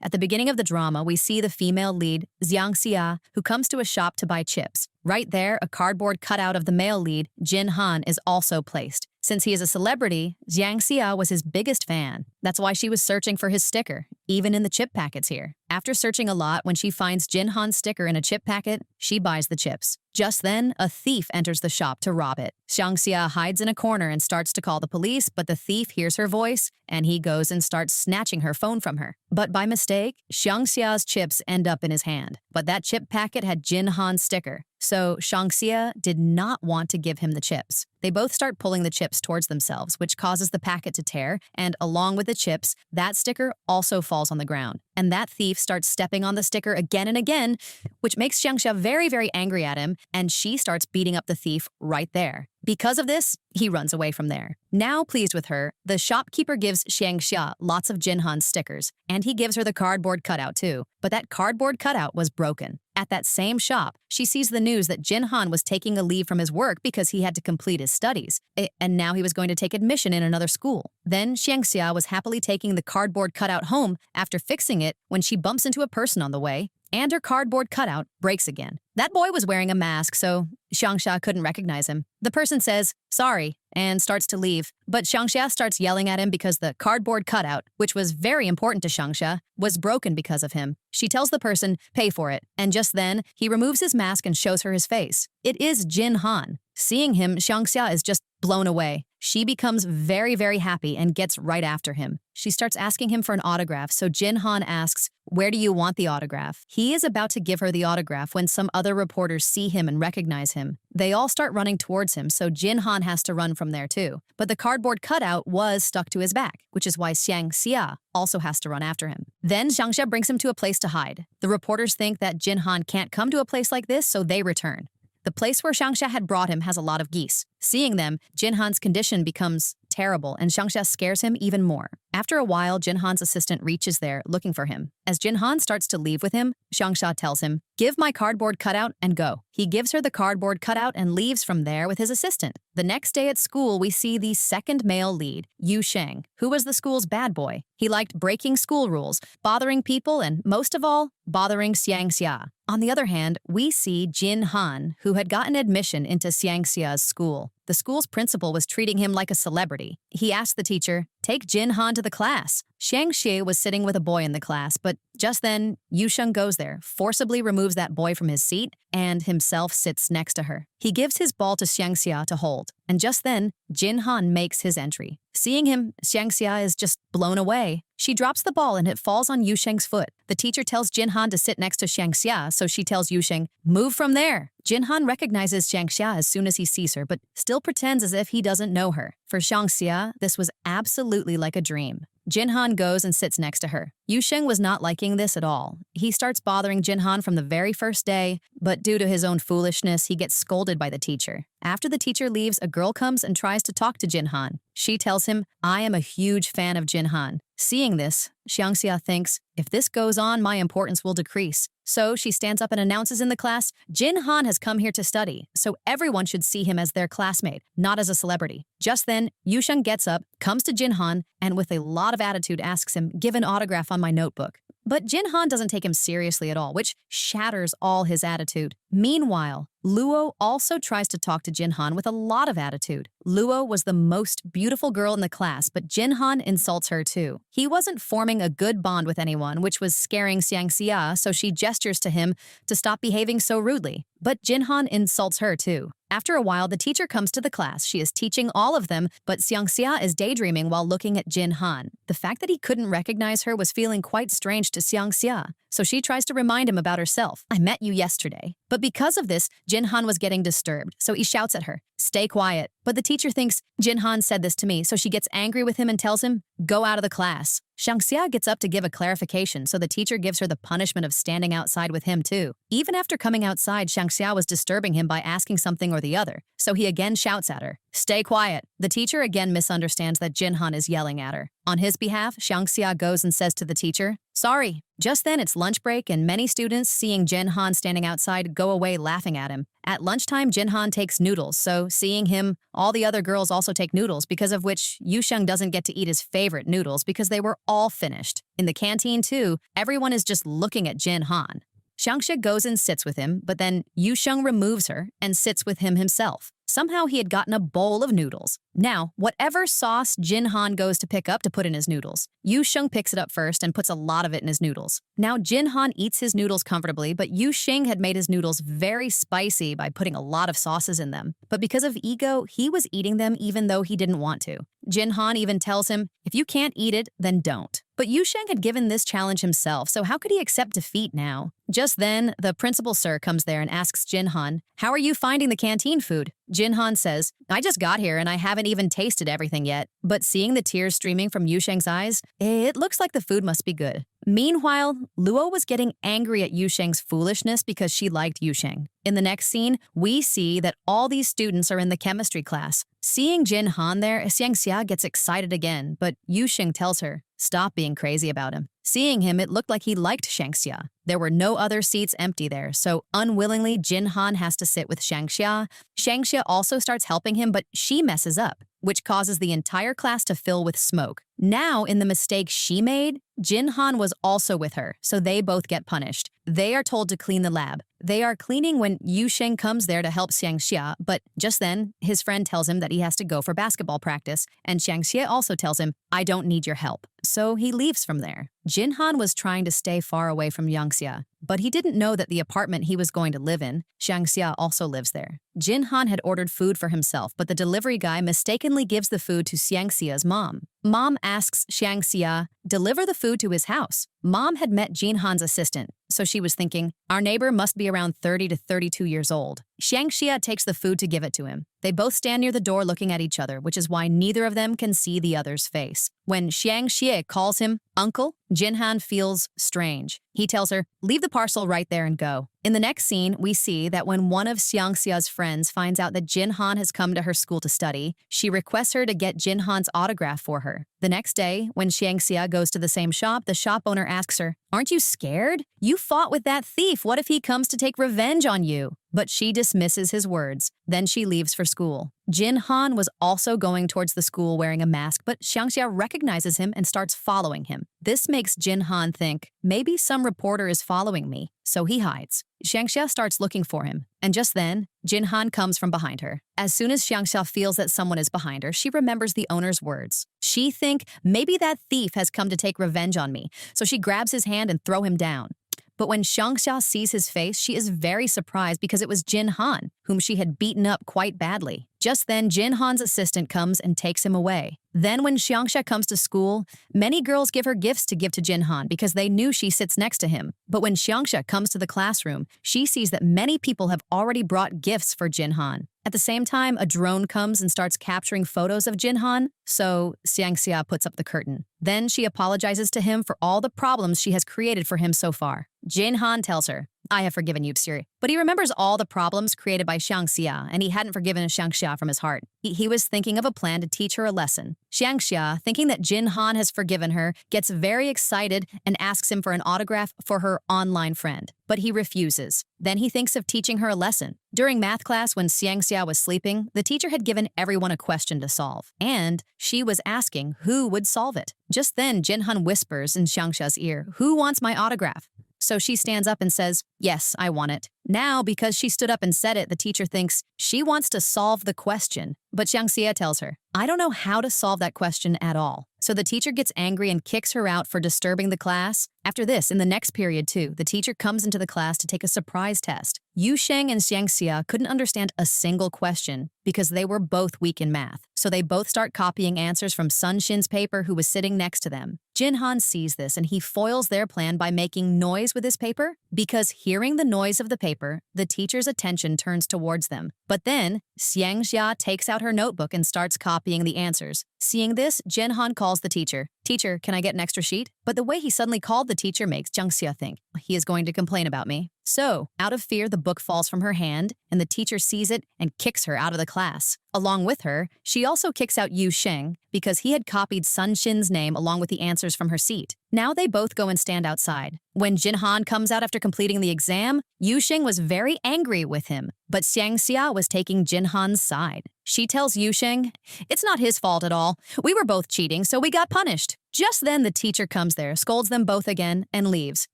At the beginning of the drama, we see the female lead, Xiang Xia, who comes to a shop to buy chips. Right there, a cardboard cutout of the male lead, Jin Han, is also placed. Since he is a celebrity, Xiang Xia was his biggest fan. That's why she was searching for his sticker, even in the chip packets here. After searching a lot, when she finds Jin Han's sticker in a chip packet, she buys the chips. Just then, a thief enters the shop to rob it. Xiang Xia hides in a corner and starts to call the police, but the thief hears her voice, and he goes and starts snatching her phone from her. But by mistake, Xiang Xia's chips end up in his hand. But that chip packet had Jin Han's sticker, so Xiang Xia did not want to give him the chips. They both start pulling the chips towards themselves, which causes the packet to tear, and along with the chips, that sticker also falls on the ground. And that thief starts stepping on the sticker again and again, which makes Xiang Xia very, very angry at him, and she starts beating up the thief right there. Because of this, he runs away from there. Now pleased with her, the shopkeeper gives Xiang Xia lots of Jin Han's stickers, and he gives her the cardboard cutout too. But that cardboard cutout was broken. At that same shop, she sees the news that Jin Han was taking a leave from his work because he had to complete his studies, and now he was going to take admission in another school. Then Xiang Xia was happily taking the cardboard cutout home after fixing it when she bumps into a person on the way, and her cardboard cutout breaks again. That boy was wearing a mask, so Xiang Xia couldn't recognize him. The person says, "Sorry," and starts to leave. But Xiang Xia starts yelling at him because the cardboard cutout, which was very important to Xiang Xia, was broken because of him. She tells the person, "Pay for it," and just then, he removes his mask and shows her his face. It is Jin Han. Seeing him, Xiang Xia is just blown away. She becomes very, very happy and gets right after him. She starts asking him for an autograph, so Jin Han asks, "Where do you want the autograph?" He is about to give her the autograph when some other reporters see him and recognize him. They all start running towards him, so Jin Han has to run from there too. But the cardboard cutout was stuck to his back, which is why Xiang Xia also has to run after him. Then Xiang Xia brings him to a place to hide. The reporters think that Jin Han can't come to a place like this, so they return. The place where Xiang Xia had brought him has a lot of geese. Seeing them, Jin Han's condition becomes terrible, and Xiang Xia scares him even more. After a while, Jin Han's assistant reaches there, looking for him. As Jin Han starts to leave with him, Xiang Xia tells him, "Give my cardboard cutout and go." He gives her the cardboard cutout and leaves from there with his assistant. The next day at school, we see the second male lead, Yu Sheng, who was the school's bad boy. He liked breaking school rules, bothering people, and most of all, bothering Xiang Xia. On the other hand, we see Jin Han, who had gotten admission into Xiang Xia's school. The school's principal was treating him like a celebrity. He asked the teacher, "Take Jin Han to the class." Xiang Xie was sitting with a boy in the class, but just then, Yu Sheng goes there, forcibly removes that boy from his seat, and himself sits next to her. He gives his ball to Xiang Xia to hold, and just then, Jin Han makes his entry. Seeing him, Xiang Xia is just blown away. She drops the ball and it falls on Yu Sheng's foot. The teacher tells Jin Han to sit next to Xiang Xia, so she tells Yu Sheng, "Move from there." Jin Han recognizes Xiang Xia as soon as he sees her, but still pretends as if he doesn't know her. For Xiang Xia, this was absolutely like a dream. Jin Han goes and sits next to her. Yu Sheng was not liking this at all. He starts bothering Jin Han from the very first day, but due to his own foolishness, he gets scolded by the teacher. After the teacher leaves, a girl comes and tries to talk to Jin Han. She tells him, "I am a huge fan of Jin Han." Seeing this, Xiang Xia thinks, if this goes on, my importance will decrease. So she stands up and announces in the class, "Jin Han has come here to study, so everyone should see him as their classmate, not as a celebrity." Just then, Yu Sheng gets up, comes to Jin Han, and with a lot of attitude asks him, "Give an autograph on my notebook." But Jin Han doesn't take him seriously at all, which shatters all his attitude. Meanwhile, Luo also tries to talk to Jin Han with a lot of attitude. Luo was the most beautiful girl in the class, but Jin Han insults her too. He wasn't forming a good bond with anyone, which was scaring Xiang Xia, so she gestures to him to stop behaving so rudely. But Jin Han insults her too. After a while, the teacher comes to the class. She is teaching all of them, but Xiang Xia is daydreaming while looking at Jin Han. The fact that he couldn't recognize her was feeling quite strange to Xiang Xia, so she tries to remind him about herself. "I met you yesterday." But because of this, Jin Han was getting disturbed, so he shouts at her, "Stay quiet." But the teacher thinks, Jin Han said this to me, so she gets angry with him and tells him, "Go out of the class." Xiang Xia gets up to give a clarification, so the teacher gives her the punishment of standing outside with him too. Even after coming outside, Xiang Xia was disturbing him by asking something or the other, so he again shouts at her. Stay quiet. The teacher again misunderstands that Jinhan is yelling at her. On his behalf, Xiangxia goes and says to the teacher, "Sorry." Just then, it's lunch break, and many students, seeing Jinhan standing outside, go away laughing at him. At lunchtime, Jinhan takes noodles, so seeing him, all the other girls also take noodles, because of which Yusheng doesn't get to eat his favorite noodles because they were all finished. In the canteen, too, everyone is just looking at Jinhan. Xiangxia goes and sits with him, but then Yusheng removes her and sits with him himself. Somehow he had gotten a bowl of noodles. Now, whatever sauce Jinhan goes to pick up to put in his noodles, Yusheng picks it up first and puts a lot of it in his noodles. Now, Jinhan eats his noodles comfortably, but Yusheng had made his noodles very spicy by putting a lot of sauces in them. But because of ego, he was eating them even though he didn't want to. Jinhan even tells him, "If you can't eat it, then don't." But Yusheng had given this challenge himself, so how could he accept defeat now? Just then, the principal sir comes there and asks Jinhan, "How are you finding the canteen food?" Jinhan says, "I just got here and I haven't even tasted everything yet." But seeing the tears streaming from Yusheng's eyes, it looks like the food must be good. Meanwhile, Luo was getting angry at Yusheng's foolishness because she liked Yusheng. In the next scene, we see that all these students are in the chemistry class. Seeing Jinhan there, Xiangxia gets excited again, but Yusheng tells her, "Stop being crazy about him." Seeing him, it looked like he liked Xiangxia. There were no other seats empty there, so unwillingly, Jinhan has to sit with Xiangxia. Xiangxia also starts helping him, but she messes up, which causes the entire class to fill with smoke. Now, in the mistake she made, Jinhan was also with her, so they both get punished. They are told to clean the lab. They are cleaning when Yusheng comes there to help Xiangxia, but just then, his friend tells him that he has to go for basketball practice, and Xiangxia also tells him, "I don't need your help." So he leaves from there. Jinhan was trying to stay far away from Xiangxia, but he didn't know that the apartment he was going to live in, Xiangxia also lives there. Jinhan had ordered food for himself, but the delivery guy mistakenly gives the food to Xiangxia's mom. Mom asks Xiangxia, "Deliver the food to his house." Mom had met Jinhan's assistant, so she was thinking, our neighbor must be around 30 to 32 years old. Xiangxia takes the food to give it to him. They both stand near the door looking at each other, which is why neither of them can see the other's face. When Xiangxia calls him uncle, Jinhan feels strange. He tells her, "Leave the parcel right there and go." In the next scene, we see that when one of Xiangxia's friends finds out that Jinhan has come to her school to study, she requests her to get Jinhan's autograph for her. The next day, when Xiangxia goes to the same shop, the shop owner asks her, "Aren't you scared? You fought with that thief. What if he comes to take revenge on you?" But she dismisses his words. Then she leaves for school. Jinhan was also going towards the school wearing a mask, but Xiangxia recognizes him and starts following him. This makes Jinhan think, maybe some reporter is following me, so he hides. Xiangxia starts looking for him, and just then, Jinhan comes from behind her. As soon as Xiangxia feels that someone is behind her, she remembers the owner's words. She thinks, maybe that thief has come to take revenge on me, so she grabs his hand and throws him down. But when Xiangxia sees his face, she is very surprised because it was Jinhan, whom she had beaten up quite badly. Just then, Jinhan's assistant comes and takes him away. Then when Xiangxia comes to school, many girls give her gifts to give to Jinhan because they knew she sits next to him. But when Xiangxia comes to the classroom, she sees that many people have already brought gifts for Jinhan. At the same time, a drone comes and starts capturing photos of Jinhan, so Xiangxia puts up the curtain. Then she apologizes to him for all the problems she has created for him so far. Jinhan tells her, "I have forgiven you, sir." But he remembers all the problems created by Xiangxia, and he hadn't forgiven Xiangxia from his heart. He was thinking of a plan to teach her a lesson. Xiangxia, thinking that Jinhan has forgiven her, gets very excited and asks him for an autograph for her online friend. But he refuses. Then he thinks of teaching her a lesson. During math class, when Xiangxia was sleeping, the teacher had given everyone a question to solve, and she was asking who would solve it. Just then, Jinhan whispers in Xiangxia's ear, "Who wants my autograph?" So she stands up and says, "Yes, I want it." Now, because she stood up and said it, the teacher thinks she wants to solve the question. But Xiangxia tells her, "I don't know how to solve that question at all." So the teacher gets angry and kicks her out for disturbing the class. After this, in the next period too, the teacher comes into the class to take a surprise test. Yusheng and Xiangxia couldn't understand a single question because they were both weak in math. So they both start copying answers from Sun Shin's paper, who was sitting next to them. Jinhan sees this and he foils their plan by making noise with his paper because hearing the noise of the paper paper, the teacher's attention turns towards them. But then, Xiangxia takes out her notebook and starts copying the answers. Seeing this, Jinhan calls the teacher. Teacher, can I get an extra sheet? But the way he suddenly called the teacher makes Xiangxia think, he is going to complain about me. So, out of fear, the book falls from her hand, and the teacher sees it and kicks her out of the class. Along with her, she also kicks out Yu Sheng because he had copied Sun Xin's name along with the answers from her seat. Now they both go and stand outside. When Jinhan comes out after completing the exam, Yu Sheng was very angry with him, but Xiangxia was taking Jinhan's side. She tells Yu Sheng, it's not his fault at all. We were both cheating, so we got punished. Just then, the teacher comes there, scolds them both again, and leaves.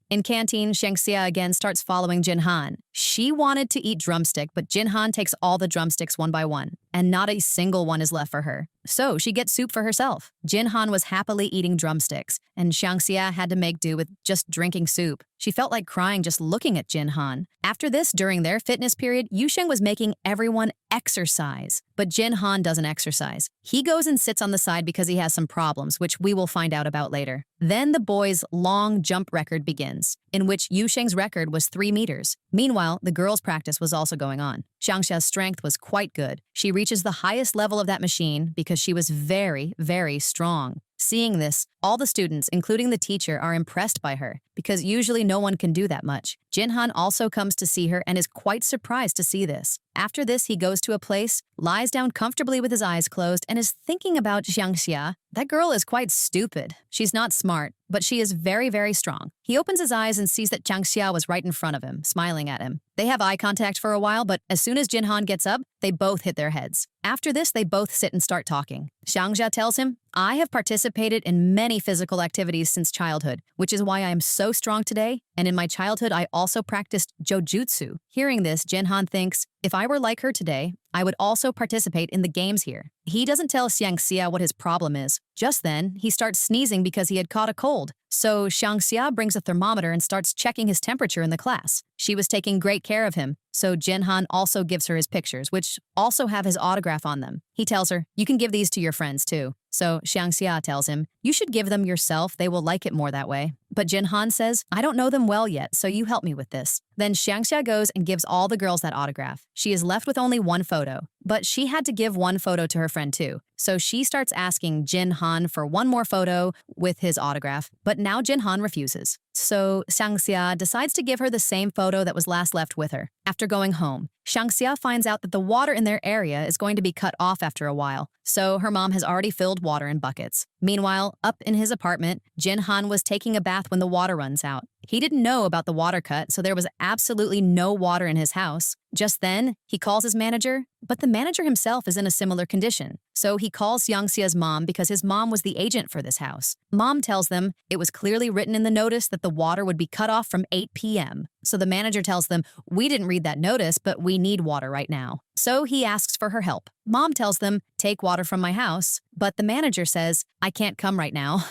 In canteen, Xiangxia again starts following Jinhan. She wanted to eat drumstick, but Jinhan takes all the drumsticks one by one, and not a single one is left for her. So she gets soup for herself. Jinhan was happily eating drumsticks, and Xiangxia had to make do with just drinking soup. She felt like crying just looking at Jinhan. After this, during their fitness period, Yu Sheng was making everyone exercise. But Jinhan doesn't exercise. He goes and sits on the side because he has some problems, which we will find out about later. Then the boys' long jump record begins, in which Yu Sheng's record was 3 meters. Meanwhile, the girls' practice was also going on. Xiangxia's strength was quite good. She reaches the highest level of that machine because she was very, very strong. Seeing this, all the students, including the teacher, are impressed by her because usually no one can do that much. Jinhan also comes to see her and is quite surprised to see this. After this, he goes to a place, lies down comfortably with his eyes closed, and is thinking about Xiangxia. That girl is quite stupid. She's not smart, but she is very, very strong. He opens his eyes and sees that Xiangxia was right in front of him, smiling at him. They have eye contact for a while, but as soon as Jinhan gets up, they both hit their heads. After this, they both sit and start talking. Xiangxia tells him, I have participated in many physical activities since childhood, which is why I am so strong today, and in my childhood I also practiced jojutsu. Hearing this, Jinhan thinks, if I were like her today, I would also participate in the games here. He doesn't tell Xiangxia what his problem is. Just then, he starts sneezing because he had caught a cold. So Xiangxia brings a thermometer and starts checking his temperature in the class. She was taking great care of him, so Jinhan also gives her his pictures, which also have his autograph on them. He tells her, you can give these to your friends too. So Xiangxia tells him, you should give them yourself, they will like it more that way. But Jinhan says, I don't know them well yet, so you help me with this. Then Xiangxia goes and gives all the girls that autograph. She is left with only one photo, but she had to give one photo to her friend too. So she starts asking Jinhan for one more photo with his autograph, but now Jinhan refuses. So Xiangxia decides to give her the same photo that was last left with her. After going home, Xiangxia finds out that the water in their area is going to be cut off after a while, so her mom has already filled water in buckets. Meanwhile, up in his apartment, Jinhan was taking a bath when the water runs out. He didn't know about the water cut, so there was absolutely no water in his house. Just then, he calls his manager, but the manager himself is in a similar condition. So he calls Xiangxia's mom because his mom was the agent for this house. Mom tells them it was clearly written in the notice that the water would be cut off from 8 p.m. So the manager tells them, we didn't read that notice, but we need water right now. So he asks for her help. Mom tells them, take water from my house, but the manager says, I can't come right now.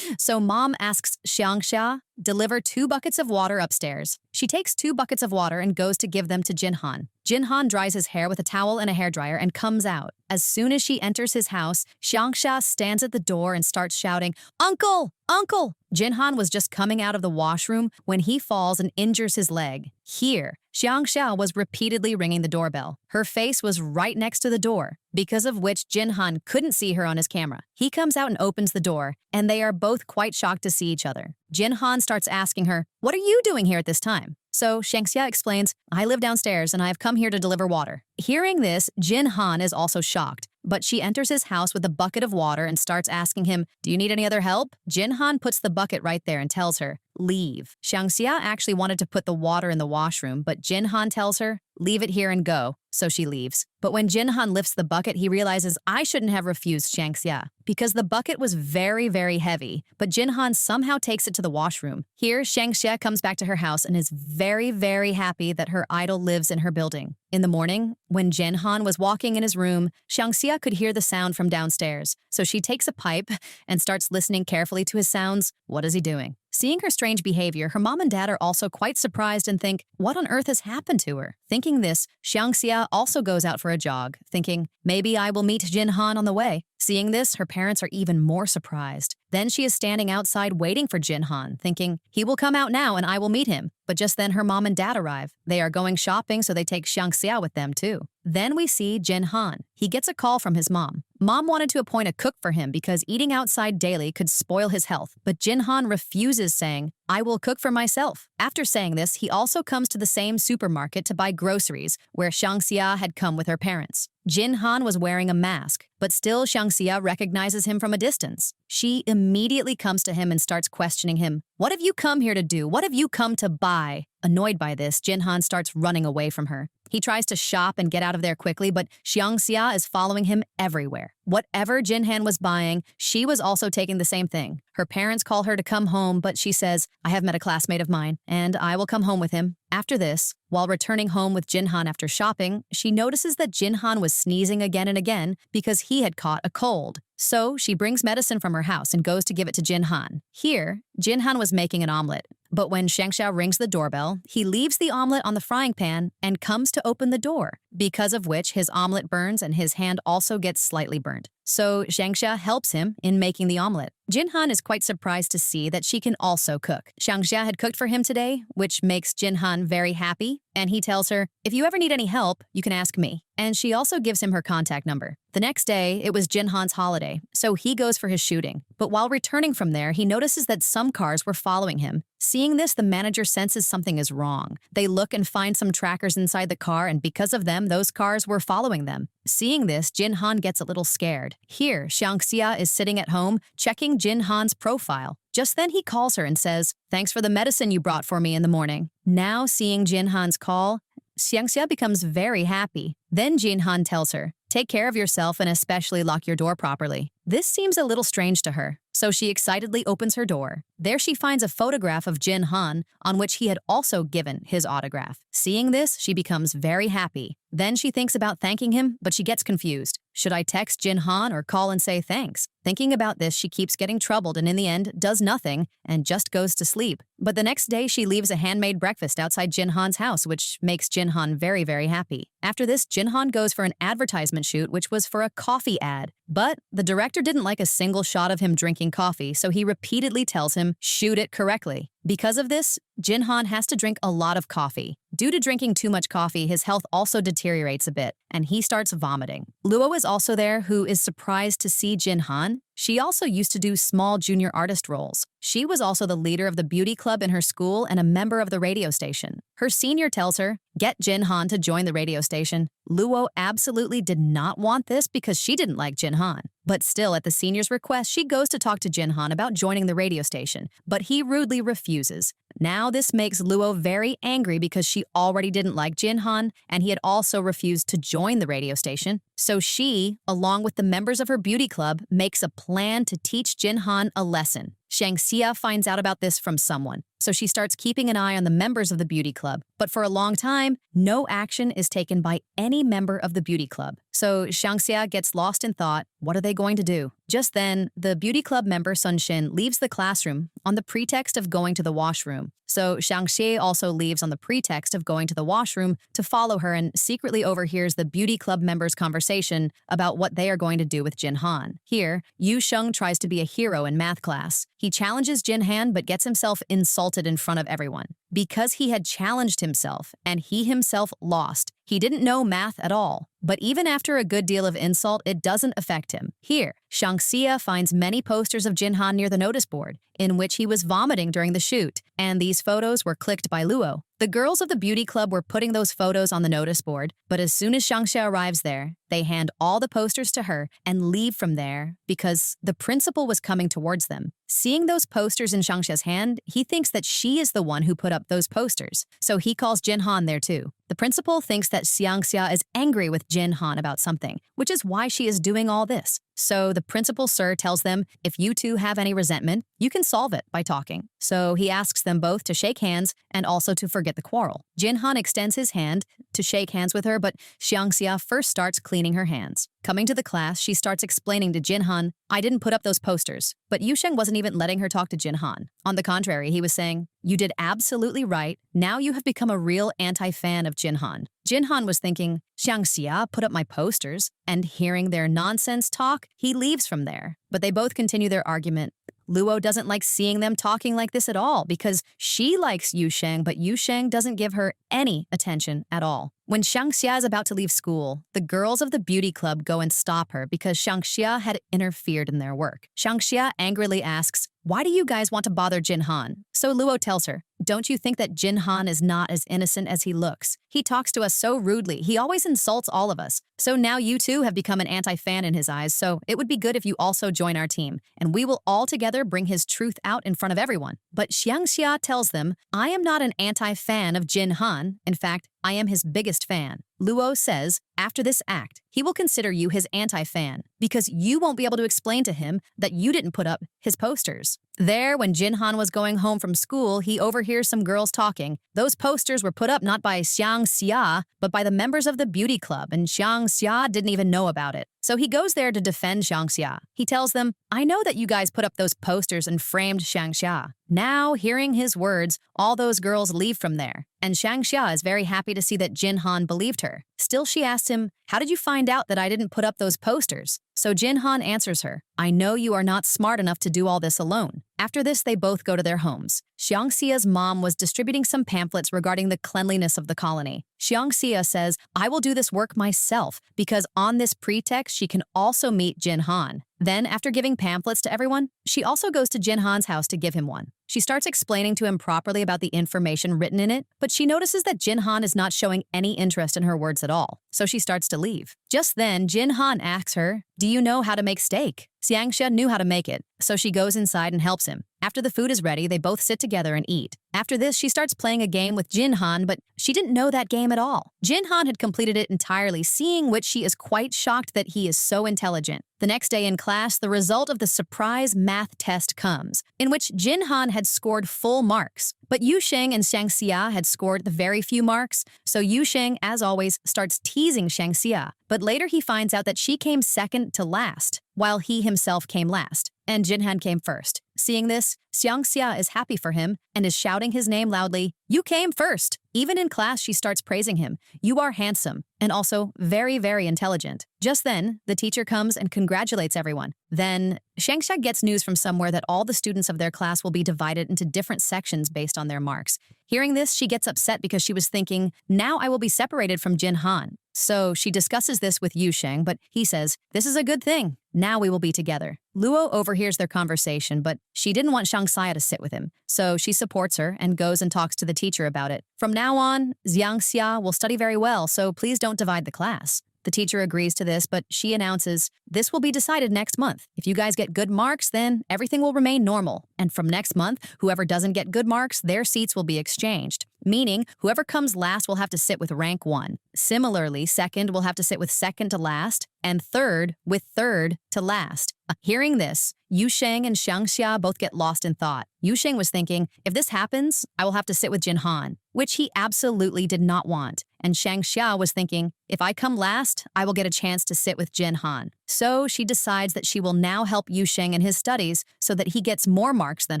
So mom asks Xiangxia, deliver 2 buckets of water upstairs. She takes 2 buckets of water and goes to give them to Jinhan. Jinhan dries his hair with a towel and a hairdryer and comes out. As soon as she enters his house, Xiangxia stands at the door and starts shouting, Uncle! Uncle! Jinhan was just coming out of the washroom when he falls and injures his leg. Here, Xiangxia was repeatedly ringing the doorbell. Her face was right next to the door, because of which Jinhan couldn't see her on his camera. He comes out and opens the door, and they are both quite shocked to see each other. Jinhan starts asking her, what are you doing here at this time? So Xiangxia explains, I live downstairs and I have come here to deliver water. Hearing this, Jinhan is also shocked, but she enters his house with a bucket of water and starts asking him, do you need any other help? Jinhan puts the bucket right there and tells her, leave. Xiangxia actually wanted to put the water in the washroom, but Jinhan tells her, leave it here and go. So she leaves. But when Jinhan lifts the bucket, he realizes I shouldn't have refused Xiangxia because the bucket was very, very heavy, but Jinhan somehow takes it to the washroom. Here, Xiangxia comes back to her house and is very, very happy that her idol lives in her building. In the morning, when Jinhan was walking in his room, Xiangxia could hear the sound from downstairs, so she takes a pipe and starts listening carefully to his sounds. What is he doing? Seeing her strange behavior, her mom and dad are also quite surprised and think, what on earth has happened to her? Thinking this, Xiangxia also goes out for a jog, thinking, maybe I will meet Jinhan on the way. Seeing this, her parents are even more surprised. Then she is standing outside waiting for Jin Han, thinking, he will come out now and I will meet him. But just then her mom and dad arrive. They are going shopping, so they take Xiangxia with them too. Then we see Jin Han. He gets a call from his mom. Mom wanted to appoint a cook for him because eating outside daily could spoil his health, but Jin Han refuses, saying, I will cook for myself. After saying this, he also comes to the same supermarket to buy groceries, where Xiangxia had come with her parents. Jin Han was wearing a mask, but still Xiangxia recognizes him from a distance. She immediately comes to him and starts questioning him. What have you come here to do? What have you come to buy? Annoyed by this, Jin Han starts running away from her. He tries to shop and get out of there quickly, but Xiangxia is following him everywhere. Whatever Jin Han was buying, she was also taking the same thing. Her parents call her to come home, but she says, I have met a classmate of mine, and I will come home with him. After this, while returning home with Jin Han after shopping, she notices that Jin Han was sneezing again and again because he had caught a cold. So she brings medicine from her house and goes to give it to Jin Han. Here, Jin Han was making an omelet. But when Xiangxia rings the doorbell, he leaves the omelet on the frying pan and comes to open the door, because of which his omelet burns and his hand also gets slightly burned. So Xiangxia helps him in making the omelet. Jin Han is quite surprised to see that she can also cook. Xiangxia had cooked for him today, which makes Jin Han very happy, and he tells her, if you ever need any help, you can ask me. And she also gives him her contact number. The next day, it was Jin Han's holiday, so he goes for his shooting. But while returning from there, he notices that some cars were following him. Seeing this, the manager senses something is wrong. They look and find some trackers inside the car, and because of them, those cars were following them. Seeing this, Jin Han gets a little scared. Here, Xiangxia is sitting at home, checking Jin Han's profile. Just then he calls her and says, thanks for the medicine you brought for me in the morning. Now seeing Jin Han's call, Xiangxia becomes very happy. Then Jin Han tells her, take care of yourself and especially lock your door properly. This seems a little strange to her, so she excitedly opens her door. There she finds a photograph of Jin Han, on which he had also given his autograph. Seeing this, she becomes very happy. Then she thinks about thanking him, but she gets confused. Should I text Jin Han or call and say thanks? Thinking about this, she keeps getting troubled and in the end does nothing and just goes to sleep. But the next day, she leaves a handmade breakfast outside Jin Han's house, which makes Jin Han very, very happy. After this, Jin Han goes for an advertisement shoot, which was for a coffee ad. But the director didn't like a single shot of him drinking coffee, so he repeatedly tells him, shoot it correctly. Because of this, Jin Han has to drink a lot of coffee. Due to drinking too much coffee, his health also deteriorates a bit, and he starts vomiting. Luo is also there, who is surprised to see Jin Han. She also used to do small junior artist roles. She was also the leader of the beauty club in her school and a member of the radio station. Her senior tells her, get Jin Han to join the radio station. Luo absolutely did not want this because she didn't like Jin Han. But still, at the senior's request, she goes to talk to Jin Han about joining the radio station, but he rudely refuses. Now this makes Luo very angry because she already didn't like Jin Han, and he had also refused to join the radio station. So she, along with the members of her beauty club, makes a plan to teach Jin Han a lesson. Xiangxia finds out about this from someone, so she starts keeping an eye on the members of the beauty club. But for a long time, no action is taken by any member of the beauty club. So Xiangxia gets lost in thought, what are they going to do? Just then, the beauty club member Sun Xin leaves the classroom on the pretext of going to the washroom. So Xiangxia also leaves on the pretext of going to the washroom to follow her and secretly overhears the beauty club members' conversation about what they are going to do with Jin Han. Here, Yu Sheng tries to be a hero in math class. He challenges Jin Han but gets himself insulted in front of everyone. Because he had challenged himself and he himself lost, he didn't know math at all. But even after a good deal of insult, it doesn't affect him. Here, Xiangxia finds many posters of Jin Han near the notice board, in which he was vomiting during the shoot, and these photos were clicked by Luo. The girls of the beauty club were putting those photos on the notice board, but as soon as Xiangxia arrives there, they hand all the posters to her and leave from there because the principal was coming towards them. Seeing those posters in Xiangxia's hand, he thinks that she is the one who put up those posters, so he calls Jin Han there too. The principal thinks that Xiangxia is angry with Jin Han about something, which is why she is doing all this. So the principal sir tells them, if you two have any resentment, you can solve it by talking. So he asks them both to shake hands and also to forget the quarrel. Jin Han extends his hand to shake hands with her, but Xiangxia first starts cleaning her hands. Coming to the class, she starts explaining to Jin Han, I didn't put up those posters. But Yu Sheng wasn't even letting her talk to Jin Han. On the contrary, he was saying, you did absolutely right. Now you have become a real anti-fan of Jin Han. Jinhan was thinking, Xiangxia put up my posters, and hearing their nonsense talk, he leaves from there. But they both continue their argument. Luo doesn't like seeing them talking like this at all because she likes Yusheng, but Yusheng doesn't give her any attention at all. When Xiangxia is about to leave school, the girls of the beauty club go and stop her because Xiangxia had interfered in their work. Xiangxia angrily asks, "Why do you guys want to bother Jinhan?" So Luo tells her, "Don't you think that Jinhan is not as innocent as he looks? He talks to us so rudely. He always insults all of us. So now you too have become an anti-fan in his eyes, so it would be good if you also join our team, and we will all together bring his truth out in front of everyone." But Xiangxia tells them, "I am not an anti-fan of Jinhan. In fact, I am his biggest fan." Luo says, after this act, he will consider you his anti-fan because you won't be able to explain to him that you didn't put up his posters. There, when Jinhan was going home from school, he overhears some girls talking. Those posters were put up not by Xiangxia, but by the members of the beauty club, and Xiangxia didn't even know about it. So he goes there to defend Xiangxia. He tells them, "I know that you guys put up those posters and framed Xiangxia." Now, hearing his words, all those girls leave from there, and Xiangxia is very happy to see that Jinhan believed her. Still, she asks him, "How did you find out that I didn't put up those posters?" So Jinhan answers her, "I know you are not smart enough to do all this alone." After this, they both go to their homes. Xiangxia's mom was distributing some pamphlets regarding the cleanliness of the colony. Xiangxia says, "I will do this work myself because on this pretext, she can also meet Jinhan." Then, after giving pamphlets to everyone, she also goes to Jinhan's house to give him one. She starts explaining to him properly about the information written in it, but she notices that Jinhan is not showing any interest in her words at all, so she starts to leave. Just then, Jinhan asks her, "Do you know how to make steak?" Xiangxia knew how to make it, so she goes inside and helps him. After the food is ready, they both sit together and eat. After this, she starts playing a game with Jinhan, but she didn't know that game at all. Jinhan had completed it entirely, seeing which she is quite shocked that he is so intelligent. The next day in class, the result of the surprise math test comes, in which Jinhan had scored full marks. But Yusheng and Xiangxia had scored the very few marks, so Yusheng, as always, starts teasing Xiangxia. But later he finds out that she came second to last, while he himself came last, and Jinhan came first. Seeing this, Xiangxia is happy for him and is shouting his name loudly, "You came first!" Even in class, she starts praising him. "You are handsome, and also very, very intelligent." Just then, the teacher comes and congratulates everyone. Then, Xiangxia gets news from somewhere that all the students of their class will be divided into different sections based on their marks. Hearing this, she gets upset because she was thinking, "Now I will be separated from Jinhan." So she discusses this with Yusheng, but he says, "This is a good thing. Now we will be together." Luo overhears their conversation, but she didn't want Xiangxia to sit with him, so she supports her and goes and talks to the teacher about it. From now on, Xiangxia will study very well, so please don't divide the class. The teacher agrees to this, but she announces, "This will be decided next month. If you guys get good marks, then everything will remain normal. And from next month, whoever doesn't get good marks, their seats will be exchanged. Meaning, whoever comes last will have to sit with rank 1. Similarly, second will have to sit with second to last, and third with third to last." Hearing this, Yusheng and Xiangxia both get lost in thought. Yusheng was thinking, "If this happens, I will have to sit with Jinhan," which he absolutely did not want. And Xiangxia was thinking, "If I come last, I will get a chance to sit with Jinhan." So she decides that she will now help Yusheng in his studies so that he gets more marks than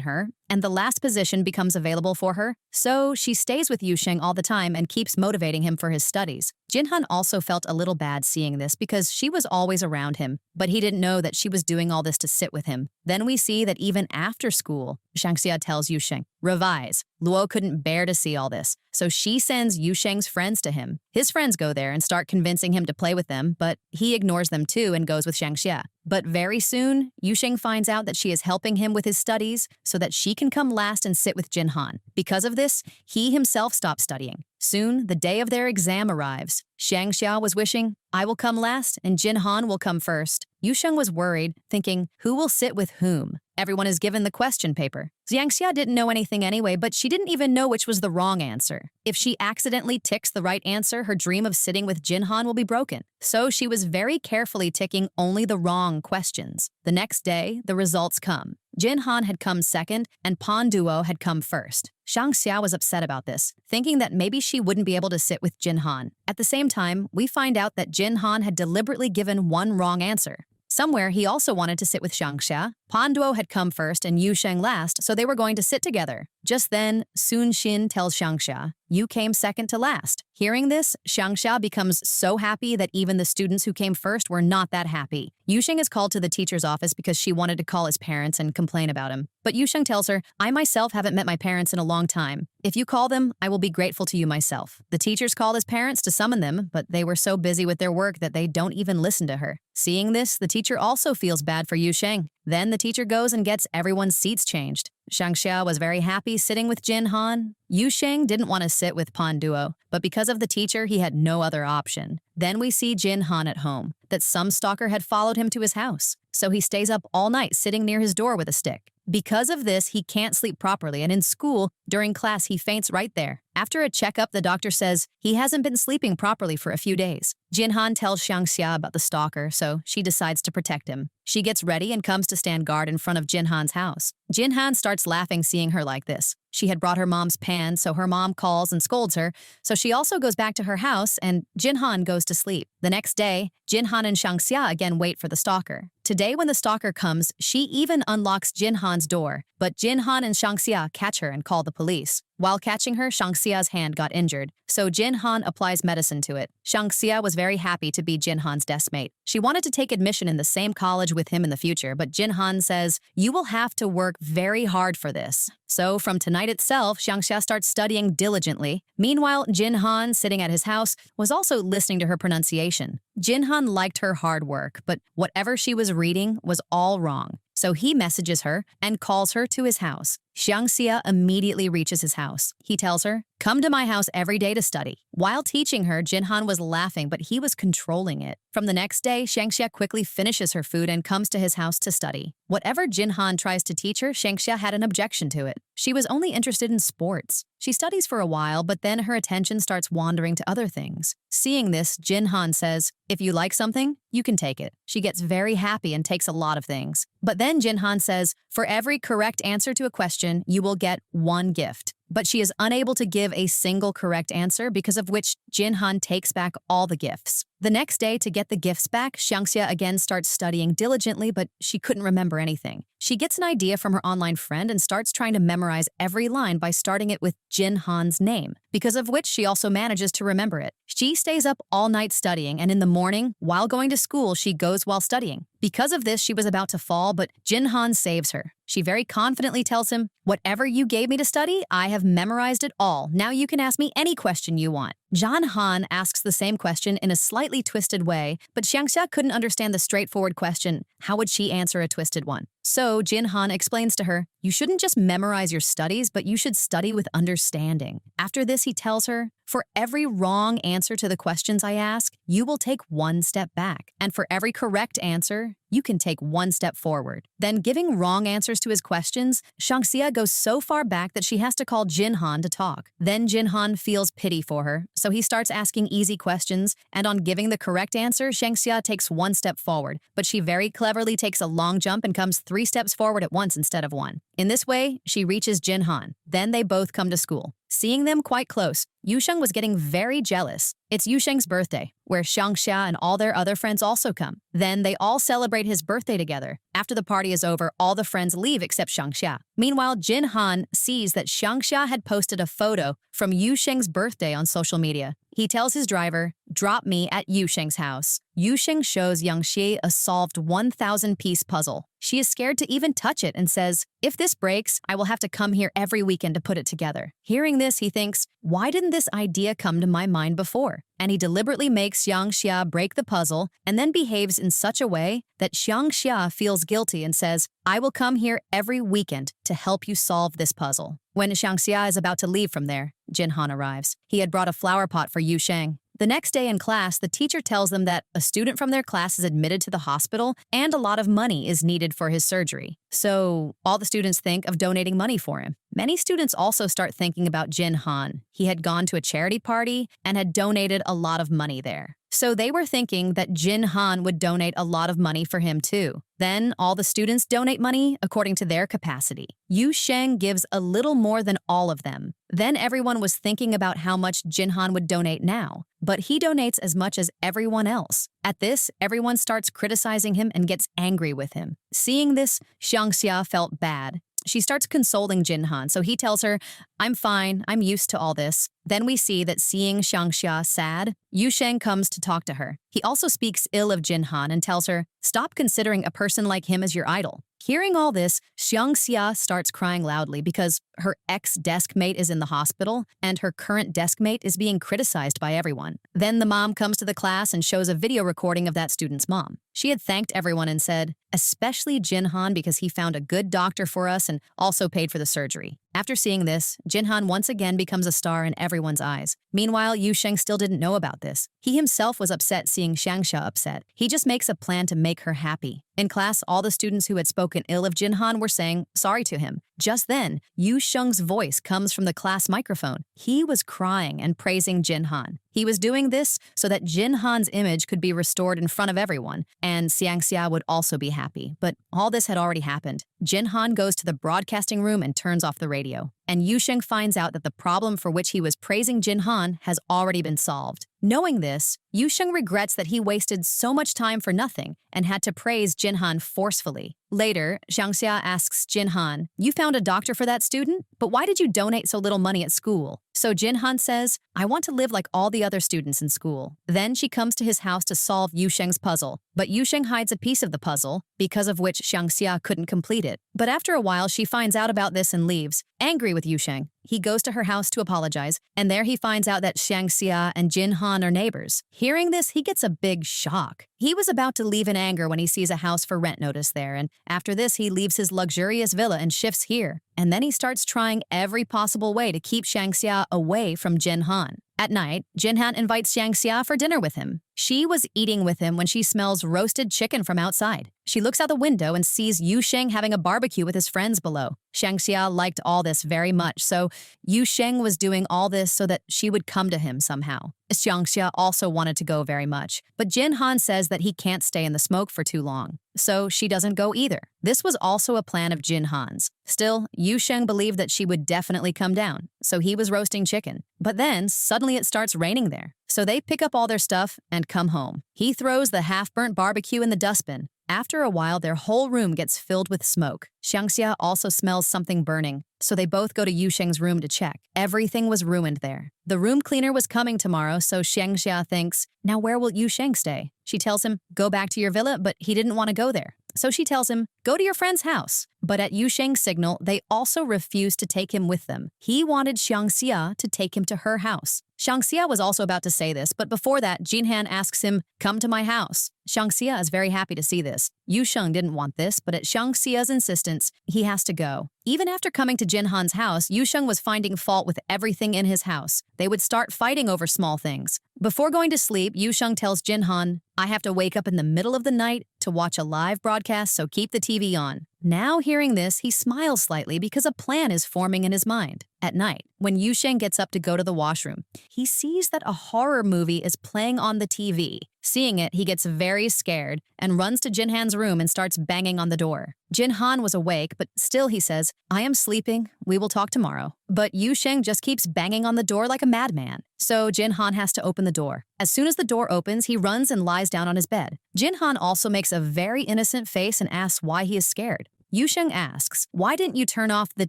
her, and the last position becomes available for her. So she stays with Yusheng all the time and keeps motivating him for his studies. Jinhan also felt a little bad seeing this because she was always around him, but he didn't know that she was doing all this to sit with him. Then we see that even after school, Xiangxia tells Yusheng, "Revise." Luo couldn't bear to see all this, so she sends Yusheng's friends to him. His friends go there and start convincing him to play with them, but he ignores them too and goes with Xiangxia. But very soon, Yusheng finds out that she is helping him with his studies so that she can come last and sit with Jinhan. Because of this, he himself stops studying. Soon, the day of their exam arrives. Xiangxia was wishing, "I will come last and Jinhan will come first." Yusheng was worried, thinking, who will sit with whom? Everyone is given the question paper. Xiangxia didn't know anything anyway, but she didn't even know which was the wrong answer. If she accidentally ticks the right answer, her dream of sitting with Jinhan will be broken. So she was very carefully ticking only the wrong questions. The next day, the results come. Jinhan had come second, and Pan Duo had come first. Xiangxia was upset about this, thinking that maybe she wouldn't be able to sit with Jinhan. At the same time, we find out that Jinhan had deliberately given one wrong answer. Somewhere, he also wanted to sit with Xiangxia. Pan Duo had come first and Yusheng last, so they were going to sit together. Just then, Sun Xin tells Xiangxia, You came second to last. Hearing this, Xiangxia becomes so happy that even the students who came first were not that happy. Yusheng is called to the teacher's office because she wanted to call his parents and complain about him. But Yusheng tells her, I myself haven't met my parents in a long time. If you call them, I will be grateful to you myself. The teachers called his parents to summon them, but they were so busy with their work that they don't even listen to her. Seeing this, the teacher also feels bad for Yusheng. Then the teacher goes and gets everyone's seats changed. Xiangxia was very happy sitting with Jin Han. Yusheng didn't want to sit with Pan Duo, but because of the teacher, he had no other option. Then we see Jin Han at home, that some stalker had followed him to his house. So he stays up all night sitting near his door with a stick. Because of this, he can't sleep properly, and in school, during class, he faints right there. After a checkup, the doctor says he hasn't been sleeping properly for a few days. Jin Han tells Xiangxia about the stalker, so she decides to protect him. She gets ready and comes to stand guard in front of Jin Han's house. Jin Han starts laughing seeing her like this. She had brought her mom's pan, so her mom calls and scolds her, so she also goes back to her house, and Jin Han goes to sleep. The next day, Jin Han and Xiangxia again wait for the stalker. Today, when the stalker comes, she even unlocks Jin Han's door, but Jin Han and Xiangxia catch her and call the police. While catching her, Xiangxia's hand got injured, so Jin Han applies medicine to it. Xiangxia was very happy to be Jin Han's deskmate. She wanted to take admission in the same college with him in the future, but Jin Han says, you will have to work very hard for this. So from tonight itself, Xiangxia starts studying diligently. Meanwhile, Jin Han, sitting at his house, was also listening to her pronunciation. Jin Han liked her hard work, but whatever she was reading was all wrong. So he messages her and calls her to his house. Xiangxia immediately reaches his house. He tells her, come to my house every day to study. While teaching her, Jin Han was laughing, but he was controlling it. From the next day, Xiangxia quickly finishes her food and comes to his house to study. Whatever Jin Han tries to teach her, Xiangxia had an objection to it. She was only interested in sports. She studies for a while, but then her attention starts wandering to other things. Seeing this, Jin Han says, if you like something, you can take it. She gets very happy and takes a lot of things. But then Jin Han says, for every correct answer to a question, you will get one gift. But she is unable to give a single correct answer, because of which Jin Han takes back all the gifts. The next day, to get the gifts back, Xiangxia again starts studying diligently, but she couldn't remember anything. She gets an idea from her online friend and starts trying to memorize every line by starting it with Jin Han's name, because of which she also manages to remember it. She stays up all night studying, and in the morning, while going to school, she goes while studying. Because of this, she was about to fall, but Jin Han saves her. She very confidently tells him, whatever you gave me to study, I have memorized it all. Now you can ask me any question you want. Jin Han asks the same question in a slightly twisted way, but Xiangxia couldn't understand the straightforward question. How would she answer a twisted one? So Jin Han explains to her, you shouldn't just memorize your studies, but you should study with understanding. After this, he tells her, for every wrong answer to the questions I ask, you will take one step back. And for every correct answer, you can take one step forward. Then, giving wrong answers to his questions, Xiangxia goes so far back that she has to call Jin Han to talk. Then Jin Han feels pity for her, so he starts asking easy questions, and on giving the correct answer, Xiangxia takes one step forward, but she very cleverly takes a long jump and comes 3 steps forward at once instead of 1. In this way, she reaches Jin Han. Then they both come to school. Seeing them quite close, Yusheng was getting very jealous. It's Yusheng's birthday, where Xiangxia and all their other friends also come. Then they all celebrate his birthday together. After the party is over, all the friends leave except Xiangxia. Meanwhile, Jin Han sees that Xiangxia had posted a photo from Yusheng's birthday on social media. He tells his driver, drop me at Yusheng's house. Yusheng shows Yangxi a solved 1,000-piece puzzle. She is scared to even touch it and says, if this breaks, I will have to come here every weekend to put it together. Hearing this, he thinks, why didn't this idea come to my mind before? And he deliberately makes Xiangxia break the puzzle and then behaves in such a way that Xiangxia feels guilty and says, I will come here every weekend to help you solve this puzzle. When Xiangxia is about to leave from there, Jin Han arrives. He had brought a flower pot for Yusheng. The next day in class, the teacher tells them that a student from their class is admitted to the hospital and a lot of money is needed for his surgery. So all the students think of donating money for him. Many students also start thinking about Jin Han. He had gone to a charity party and had donated a lot of money there. So they were thinking that Jin Han would donate a lot of money for him too. Then all the students donate money according to their capacity. Yusheng gives a little more than all of them. Then everyone was thinking about how much Jin Han would donate now, but he donates as much as everyone else. At this, everyone starts criticizing him and gets angry with him. Seeing this, Xiangxia felt bad. she starts consoling Jinhan, so he tells her, I'm fine, I'm used to all this. Then we see that seeing Xiangxia sad, Yusheng comes to talk to her. He also speaks ill of Jinhan and tells her, stop considering a person like him as your idol. Hearing all this, Xiangxia starts crying loudly because her ex-deskmate is in the hospital and her current deskmate is being criticized by everyone. Then the mom comes to the class and shows a video recording of that student's mom. She had thanked everyone and said, especially Jinhan because he found a good doctor for us and also paid for the surgery. After seeing this, Jinhan once again becomes a star in everyone's eyes. Meanwhile, Yusheng still didn't know about this. He himself was upset seeing Xiangxia upset. He just makes a plan to make her happy. In class, all the students who had spoken ill of Jinhan were saying sorry to him. Just then, Yusheng's voice comes from the class microphone. He was crying and praising Jinhan. He was doing this so that Jinhan's image could be restored in front of everyone, and Xiangxia would also be happy. But all this had already happened. Jinhan goes to the broadcasting room and turns off the radio. And Yusheng finds out that the problem for which he was praising Jinhan has already been solved. Knowing this, Yusheng regrets that he wasted so much time for nothing and had to praise Jinhan forcefully. Later, Xiangxia asks Jinhan, you found a doctor for that student? But why did you donate so little money at school? So Jinhan says, I want to live like all the other students in school. Then she comes to his house to solve Yusheng's puzzle. But Yusheng hides a piece of the puzzle, because of which Xiangxia couldn't complete it. But after a while, she finds out about this and leaves. Angry with Yusheng, he goes to her house to apologize, and there he finds out that Xiangxia and Jinhan are neighbors. Hearing this, he gets a big shock. He was about to leave in anger when he sees a house for rent notice there, and after this, he leaves his luxurious villa and shifts here. And then he starts trying every possible way to keep Xiangxia away from Jinhan. At night, Jinhan invites Xiangxia for dinner with him. She was eating with him when she smells roasted chicken from outside. She looks out the window and sees Yusheng having a barbecue with his friends below. Xiangxia liked all this very much, so Yusheng was doing all this so that she would come to him somehow. Xiangxia also wanted to go very much, but Jinhan says that he can't stay in the smoke for too long, so she doesn't go either. This was also a plan of Jinhan's. Still, Yusheng believed that she would definitely come down, so he was roasting chicken. But then, suddenly it starts raining there, so they pick up all their stuff and come home. He throws the half-burnt barbecue in the dustbin. After a while, their whole room gets filled with smoke. Xiangxia also smells something burning, so they both go to Yusheng's room to check. Everything was ruined there. The room cleaner was coming tomorrow, so Xiangxia thinks, now where will Yusheng stay? She tells him, go back to your villa, but he didn't want to go there. So she tells him, go to your friend's house. But at Yusheng's signal, they also refused to take him with them. He wanted Xiangxia to take him to her house. Xiangxia was also about to say this, but before that, Jinhan asks him, come to my house. Xiangxia is very happy to see this. Yusheng didn't want this, but at Xiangxia's insistence, he has to go. Even after coming to Jinhan's house, Yusheng was finding fault with everything in his house. They would start fighting over small things. Before going to sleep, Yusheng tells Jinhan, I have to wake up in the middle of the night to watch a live broadcast, so keep the TV on. Now hearing this, he smiles slightly because a plan is forming in his mind. At night, when Yusheng gets up to go to the washroom, he sees that a horror movie is playing on the TV. Seeing it, he gets very scared and runs to Jinhan's room and starts banging on the door. Jinhan was awake, but still he says, I am sleeping, we will talk tomorrow. But Yusheng just keeps banging on the door like a madman. So Jinhan has to open the door. As soon as the door opens, he runs and lies down on his bed. Jinhan also makes a very innocent face and asks why he is scared. Yusheng asks, why didn't you turn off the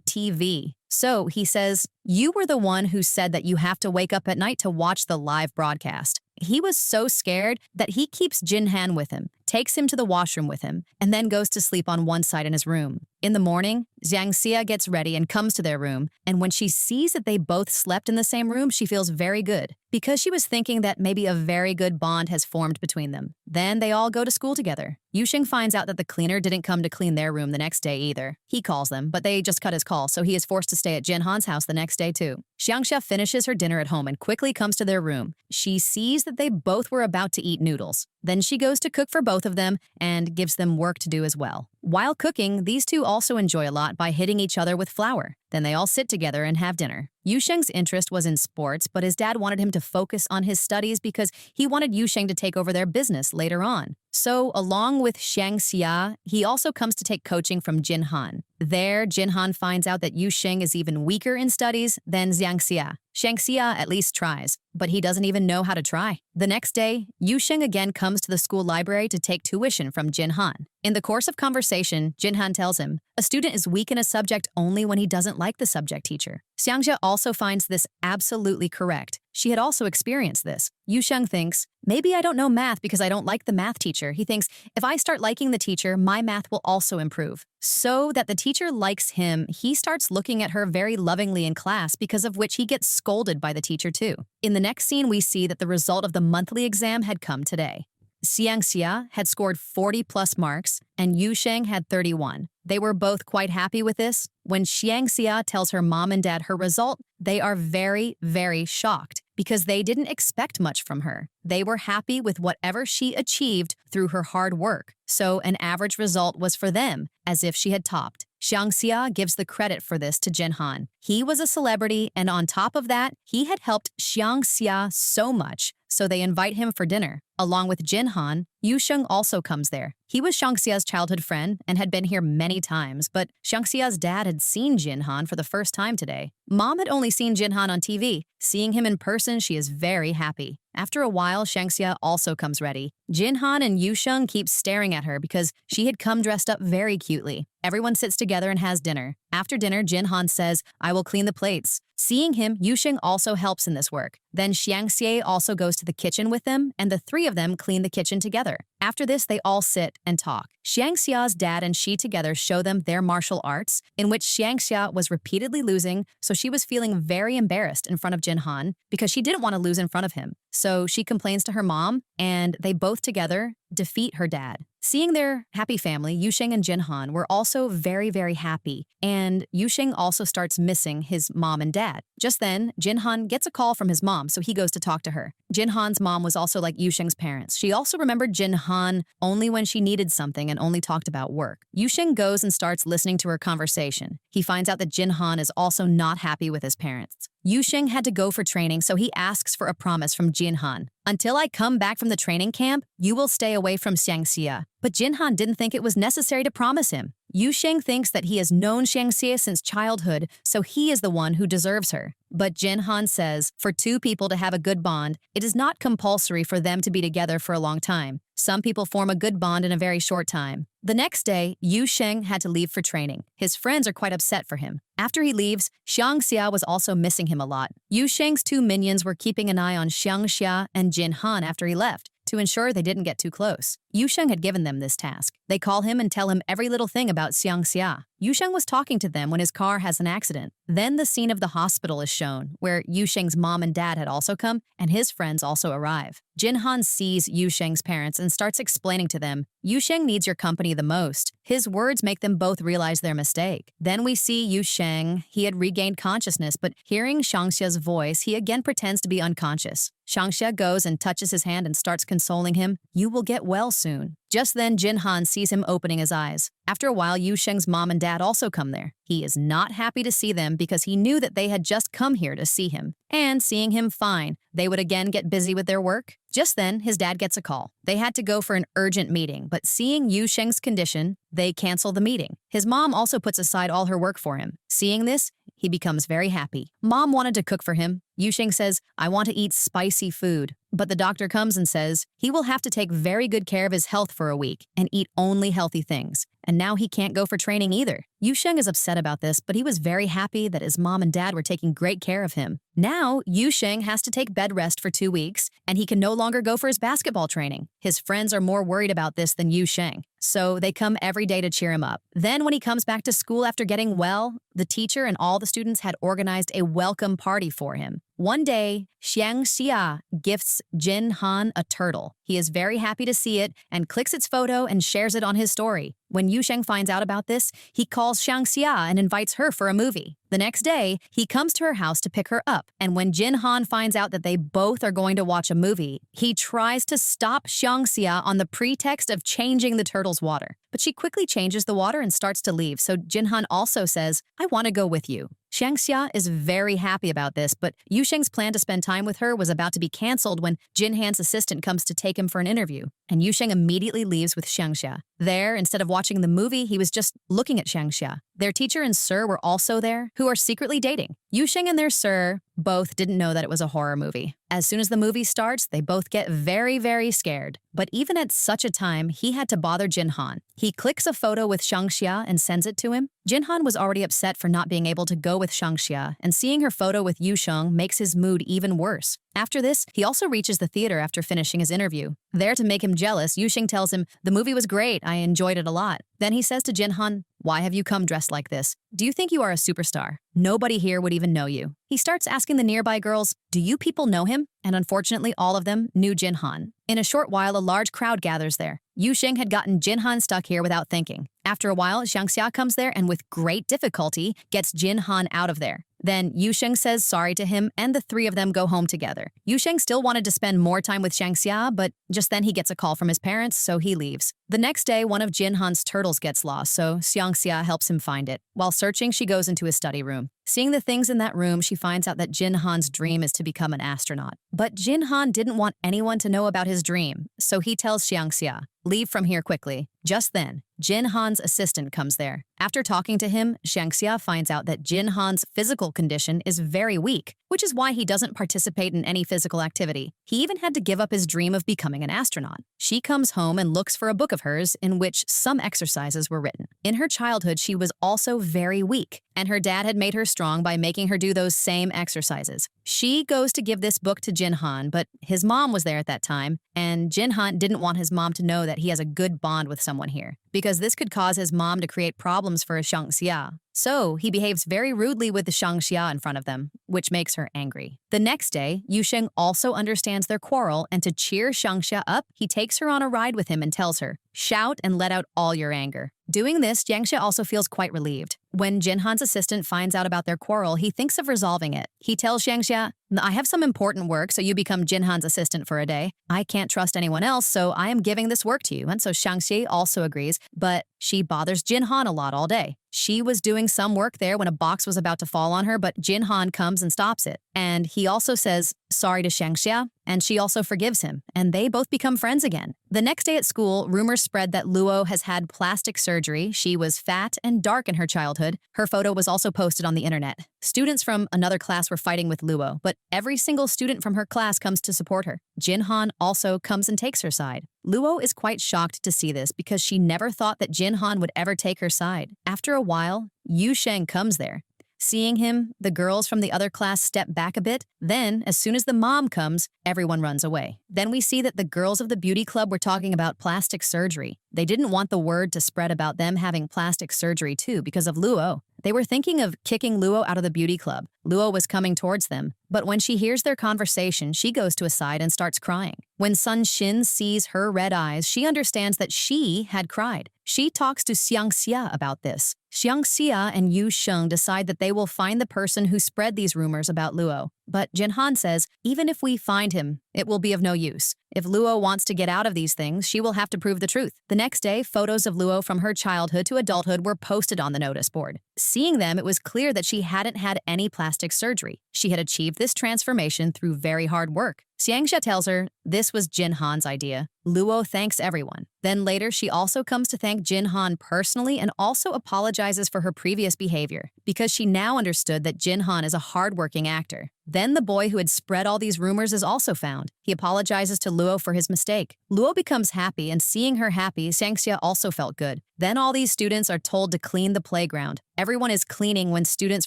TV? So he says, you were the one who said that you have to wake up at night to watch the live broadcast. He was so scared that he keeps Jinhan with him, takes him to the washroom with him, and then goes to sleep on one side in his room. In the morning, Xiangxia gets ready and comes to their room, and when she sees that they both slept in the same room, she feels very good, because she was thinking that maybe a very good bond has formed between them. Then they all go to school together. Yusheng finds out that the cleaner didn't come to clean their room the next day either. He calls them, but they just cut his call, so he is forced to stay at Jinhan's house the next day too. Xiangxia finishes her dinner at home and quickly comes to their room. She sees that they both were about to eat noodles. Then she goes to cook for both of them and gives them work to do as well. While cooking, these two also enjoy a lot by hitting each other with flour. Then they all sit together and have dinner. Yusheng's interest was in sports, but his dad wanted him to focus on his studies because he wanted Yusheng to take over their business later on. So, along with Xiangxia, he also comes to take coaching from Jinhan. There, Jinhan finds out that Yusheng is even weaker in studies than Xiangxia. Xiangxia at least tries, but he doesn't even know how to try. The next day, Yusheng again comes to the school library to take tuition from Jinhan. In the course of conversation, Jinhan tells him, A student is weak in a subject only when he doesn't like the subject teacher. Xiangjia also finds this absolutely correct. She had also experienced this. Yusheng thinks, maybe I don't know math because I don't like the math teacher. He thinks, if I start liking the teacher, my math will also improve. So that the teacher likes him, he starts looking at her very lovingly in class, because of which he gets scolded by the teacher too. In the next scene, we see that the result of the monthly exam had come today. Xiangjia had scored 40+ marks, and Yusheng had 31. They were both quite happy with this. When Xiangjia tells her mom and dad her result, they are very, very shocked because they didn't expect much from her. They were happy with whatever she achieved through her hard work. So an average result was for them, as if she had topped. Xiangjia gives the credit for this to Jinhan. He was a celebrity, and on top of that, he had helped Xiangjia so much, so they invite him for dinner. Along with Jinhan, Yusheng also comes there. He was Xiangxia's childhood friend and had been here many times, but Xiangxia's dad had seen Jinhan for the first time today. Mom had only seen Jinhan on TV. Seeing him in person, she is very happy. After a while, Xiangxia also comes ready. Jinhan and Yusheng keep staring at her because she had come dressed up very cutely. Everyone sits together and has dinner. After dinner, Jinhan says, I will clean the plates. Seeing him, Yusheng also helps in this work. Then Xiangxia also goes to the kitchen with them, and the three of them clean the kitchen together. After this, they all sit and talk. Xiangxia's dad and she together show them their martial arts, in which Xiangxia was repeatedly losing, so she was feeling very embarrassed in front of Jinhan because she didn't want to lose in front of him. So she complains to her mom, and they both together defeat her dad. Seeing their happy family, Yusheng and Jinhan were also very, very happy, and Yusheng also starts missing his mom and dad. Just then, Jinhan gets a call from his mom, so he goes to talk to her. Jinhan's mom was also like Yusheng's parents. She also remembered Jinhan only when she needed something and only talked about work. Yusheng goes and starts listening to her conversation. He finds out that Jinhan is also not happy with his parents. Yusheng had to go for training, so he asks for a promise from Jinhan. Until I come back from the training camp, you will stay away from Xiangxia. But Jinhan didn't think it was necessary to promise him. Yusheng thinks that he has known Xiangxia since childhood, so he is the one who deserves her. But Jinhan says, for two people to have a good bond, it is not compulsory for them to be together for a long time. Some people form a good bond in a very short time. The next day, Yusheng had to leave for training. His friends are quite upset for him. After he leaves, Xiangxia was also missing him a lot. Yusheng's two minions were keeping an eye on Xiangxia and Jinhan after he left, to ensure they didn't get too close. Yusheng had given them this task. They call him and tell him every little thing about Xiangxia. Yusheng was talking to them when his car has an accident. Then the scene of the hospital is shown, where Yusheng's mom and dad had also come, and his friends also arrive. Jinhan sees Yusheng's parents and starts explaining to them, Yusheng needs your company the most. His words make them both realize their mistake. Then we see Yusheng. He had regained consciousness, but hearing Xiangxia's voice, he again pretends to be unconscious. Xiangxia goes and touches his hand and starts consoling him. You will get well soon. Just then, Jinhan sees him opening his eyes. After a while, Yusheng's mom and dad also come there. He is not happy to see them because he knew that they had just come here to see him. And seeing him fine, they would again get busy with their work. Just then, his dad gets a call. They had to go for an urgent meeting, but seeing Yusheng's condition, they cancel the meeting. His mom also puts aside all her work for him. Seeing this, he becomes very happy. Mom wanted to cook for him. Yusheng says, I want to eat spicy food. But the doctor comes and says he will have to take very good care of his health for a week and eat only healthy things. And now he can't go for training either. Yusheng is upset about this, but he was very happy that his mom and dad were taking great care of him. Now, Yusheng has to take bed rest for 2 weeks, and he can no longer go for his basketball training. His friends are more worried about this than Yusheng, so they come every day to cheer him up. Then when he comes back to school after getting well, the teacher and all the students had organized a welcome party for him. One day, Xiangxia gifts Jinhan a turtle. He is very happy to see it and clicks its photo and shares it on his story. When Yusheng finds out about this, he calls Xiangxia and invites her for a movie. The next day, he comes to her house to pick her up, and when Jinhan finds out that they both are going to watch a movie, he tries to stop Xiangxia on the pretext of changing the turtle's water. But she quickly changes the water and starts to leave, so Jinhan also says, I want to go with you. Xiangxia is very happy about this, but Yusheng's plan to spend time with her was about to be canceled when Jinhan's assistant comes to take him for an interview, and Yusheng immediately leaves with Xiangxia. There, instead of watching the movie, he was just looking at Xiangxia. Their teacher and sir were also there, who are secretly dating. Yusheng and their sir both didn't know that it was a horror movie. As soon as the movie starts, they both get very, very scared. But even at such a time, he had to bother Jinhan. He clicks a photo with Shangxia and sends it to him. Jinhan was already upset for not being able to go with Shangxia, and seeing her photo with Yusheng makes his mood even worse. After this, he also reaches the theater after finishing his interview. There to make him jealous, Yusheng tells him, "The movie was great, I enjoyed it a lot." Then he says to Jinhan, "Why have you come dressed like this? Do you think you are a superstar? Nobody here would even know you." He starts asking the nearby girls, "Do you people know him?" And unfortunately, all of them knew Jinhan. In a short while, a large crowd gathers there. Yusheng had gotten Jinhan stuck here without thinking. After a while, Xiangxia comes there and with great difficulty gets Jinhan out of there. Then Yusheng says sorry to him and the three of them go home together. Yusheng still wanted to spend more time with Xiangxia, but just then he gets a call from his parents, so he leaves. The next day, one of Jinhan's turtles gets lost, so Xiangxia helps him find it. While searching, she goes into his study room. Seeing the things in that room, she finds out that Jinhan's dream is to become an astronaut. But Jinhan didn't want anyone to know about his dream, so he tells Xiangxia, "Leave from here quickly." Just then, Jinhan's assistant comes there. After talking to him, Xiangxia finds out that Jinhan's physical condition is very weak, which is why he doesn't participate in any physical activity. He even had to give up his dream of becoming an astronaut. She comes home and looks for a book of hers in which some exercises were written. In her childhood, she was also very weak, and her dad had made her strong by making her do those same exercises. She goes to give this book to Jinhan, but his mom was there at that time, and Jinhan didn't want his mom to know that he has a good bond with someone here, because this could cause his mom to create problems for Xiangxia. So he behaves very rudely with the Xiangxia in front of them, which makes her angry. The next day, Yusheng also understands their quarrel, and to cheer Xiangxia up, he takes her on a ride with him and tells her, "Shout and let out all your anger." Doing this, Xiangxia also feels quite relieved. When Jinhan's assistant finds out about their quarrel, he thinks of resolving it. He tells Xiangxia, "I have some important work, so you become Jinhan's assistant for a day. I can't trust anyone else, so I am giving this work to you." And so Xiangxia also agrees, but she bothers Jinhan a lot all day. She was doing some work there when a box was about to fall on her, but Jinhan comes and stops it. And he also says sorry to Xiangxia, and she also forgives him, and they both become friends again. The next day at school, rumors spread that Luo has had plastic surgery. She was fat and dark in her childhood. Her photo was also posted on the internet. Students from another class were fighting with Luo, but every single student from her class comes to support her. Jinhan also comes and takes her side. Luo is quite shocked to see this because she never thought that Jinhan would ever take her side. After a while, Yusheng comes there. Seeing him, the girls from the other class step back a bit. Then, as soon as the mom comes, everyone runs away. Then we see that the girls of the beauty club were talking about plastic surgery. They didn't want the word to spread about them having plastic surgery too because of Luo. They were thinking of kicking Luo out of the beauty club. Luo was coming towards them, but when she hears their conversation, she goes to a side and starts crying. When Sun Xin sees her red eyes, she understands that she had cried. She talks to Xiangxia about this. Xiangxia and Yu Sheng decide that they will find the person who spread these rumors about Luo. But Jinhan says, even if we find him, it will be of no use. If Luo wants to get out of these things, she will have to prove the truth. The next day, photos of Luo from her childhood to adulthood were posted on the notice board. Seeing them, it was clear that she hadn't had any plastic surgery. She had achieved this transformation through very hard work. Xiangxia tells her this was Jinhan's idea. Luo thanks everyone. Then later, she also comes to thank Jinhan personally and also apologizes for her previous behavior because she now understood that Jinhan is a hardworking actor. Then the boy who had spread all these rumors is also found. He apologizes to Luo for his mistake. Luo becomes happy, and seeing her happy, Xiangxia also felt good. Then all these students are told to clean the playground. Everyone is cleaning when students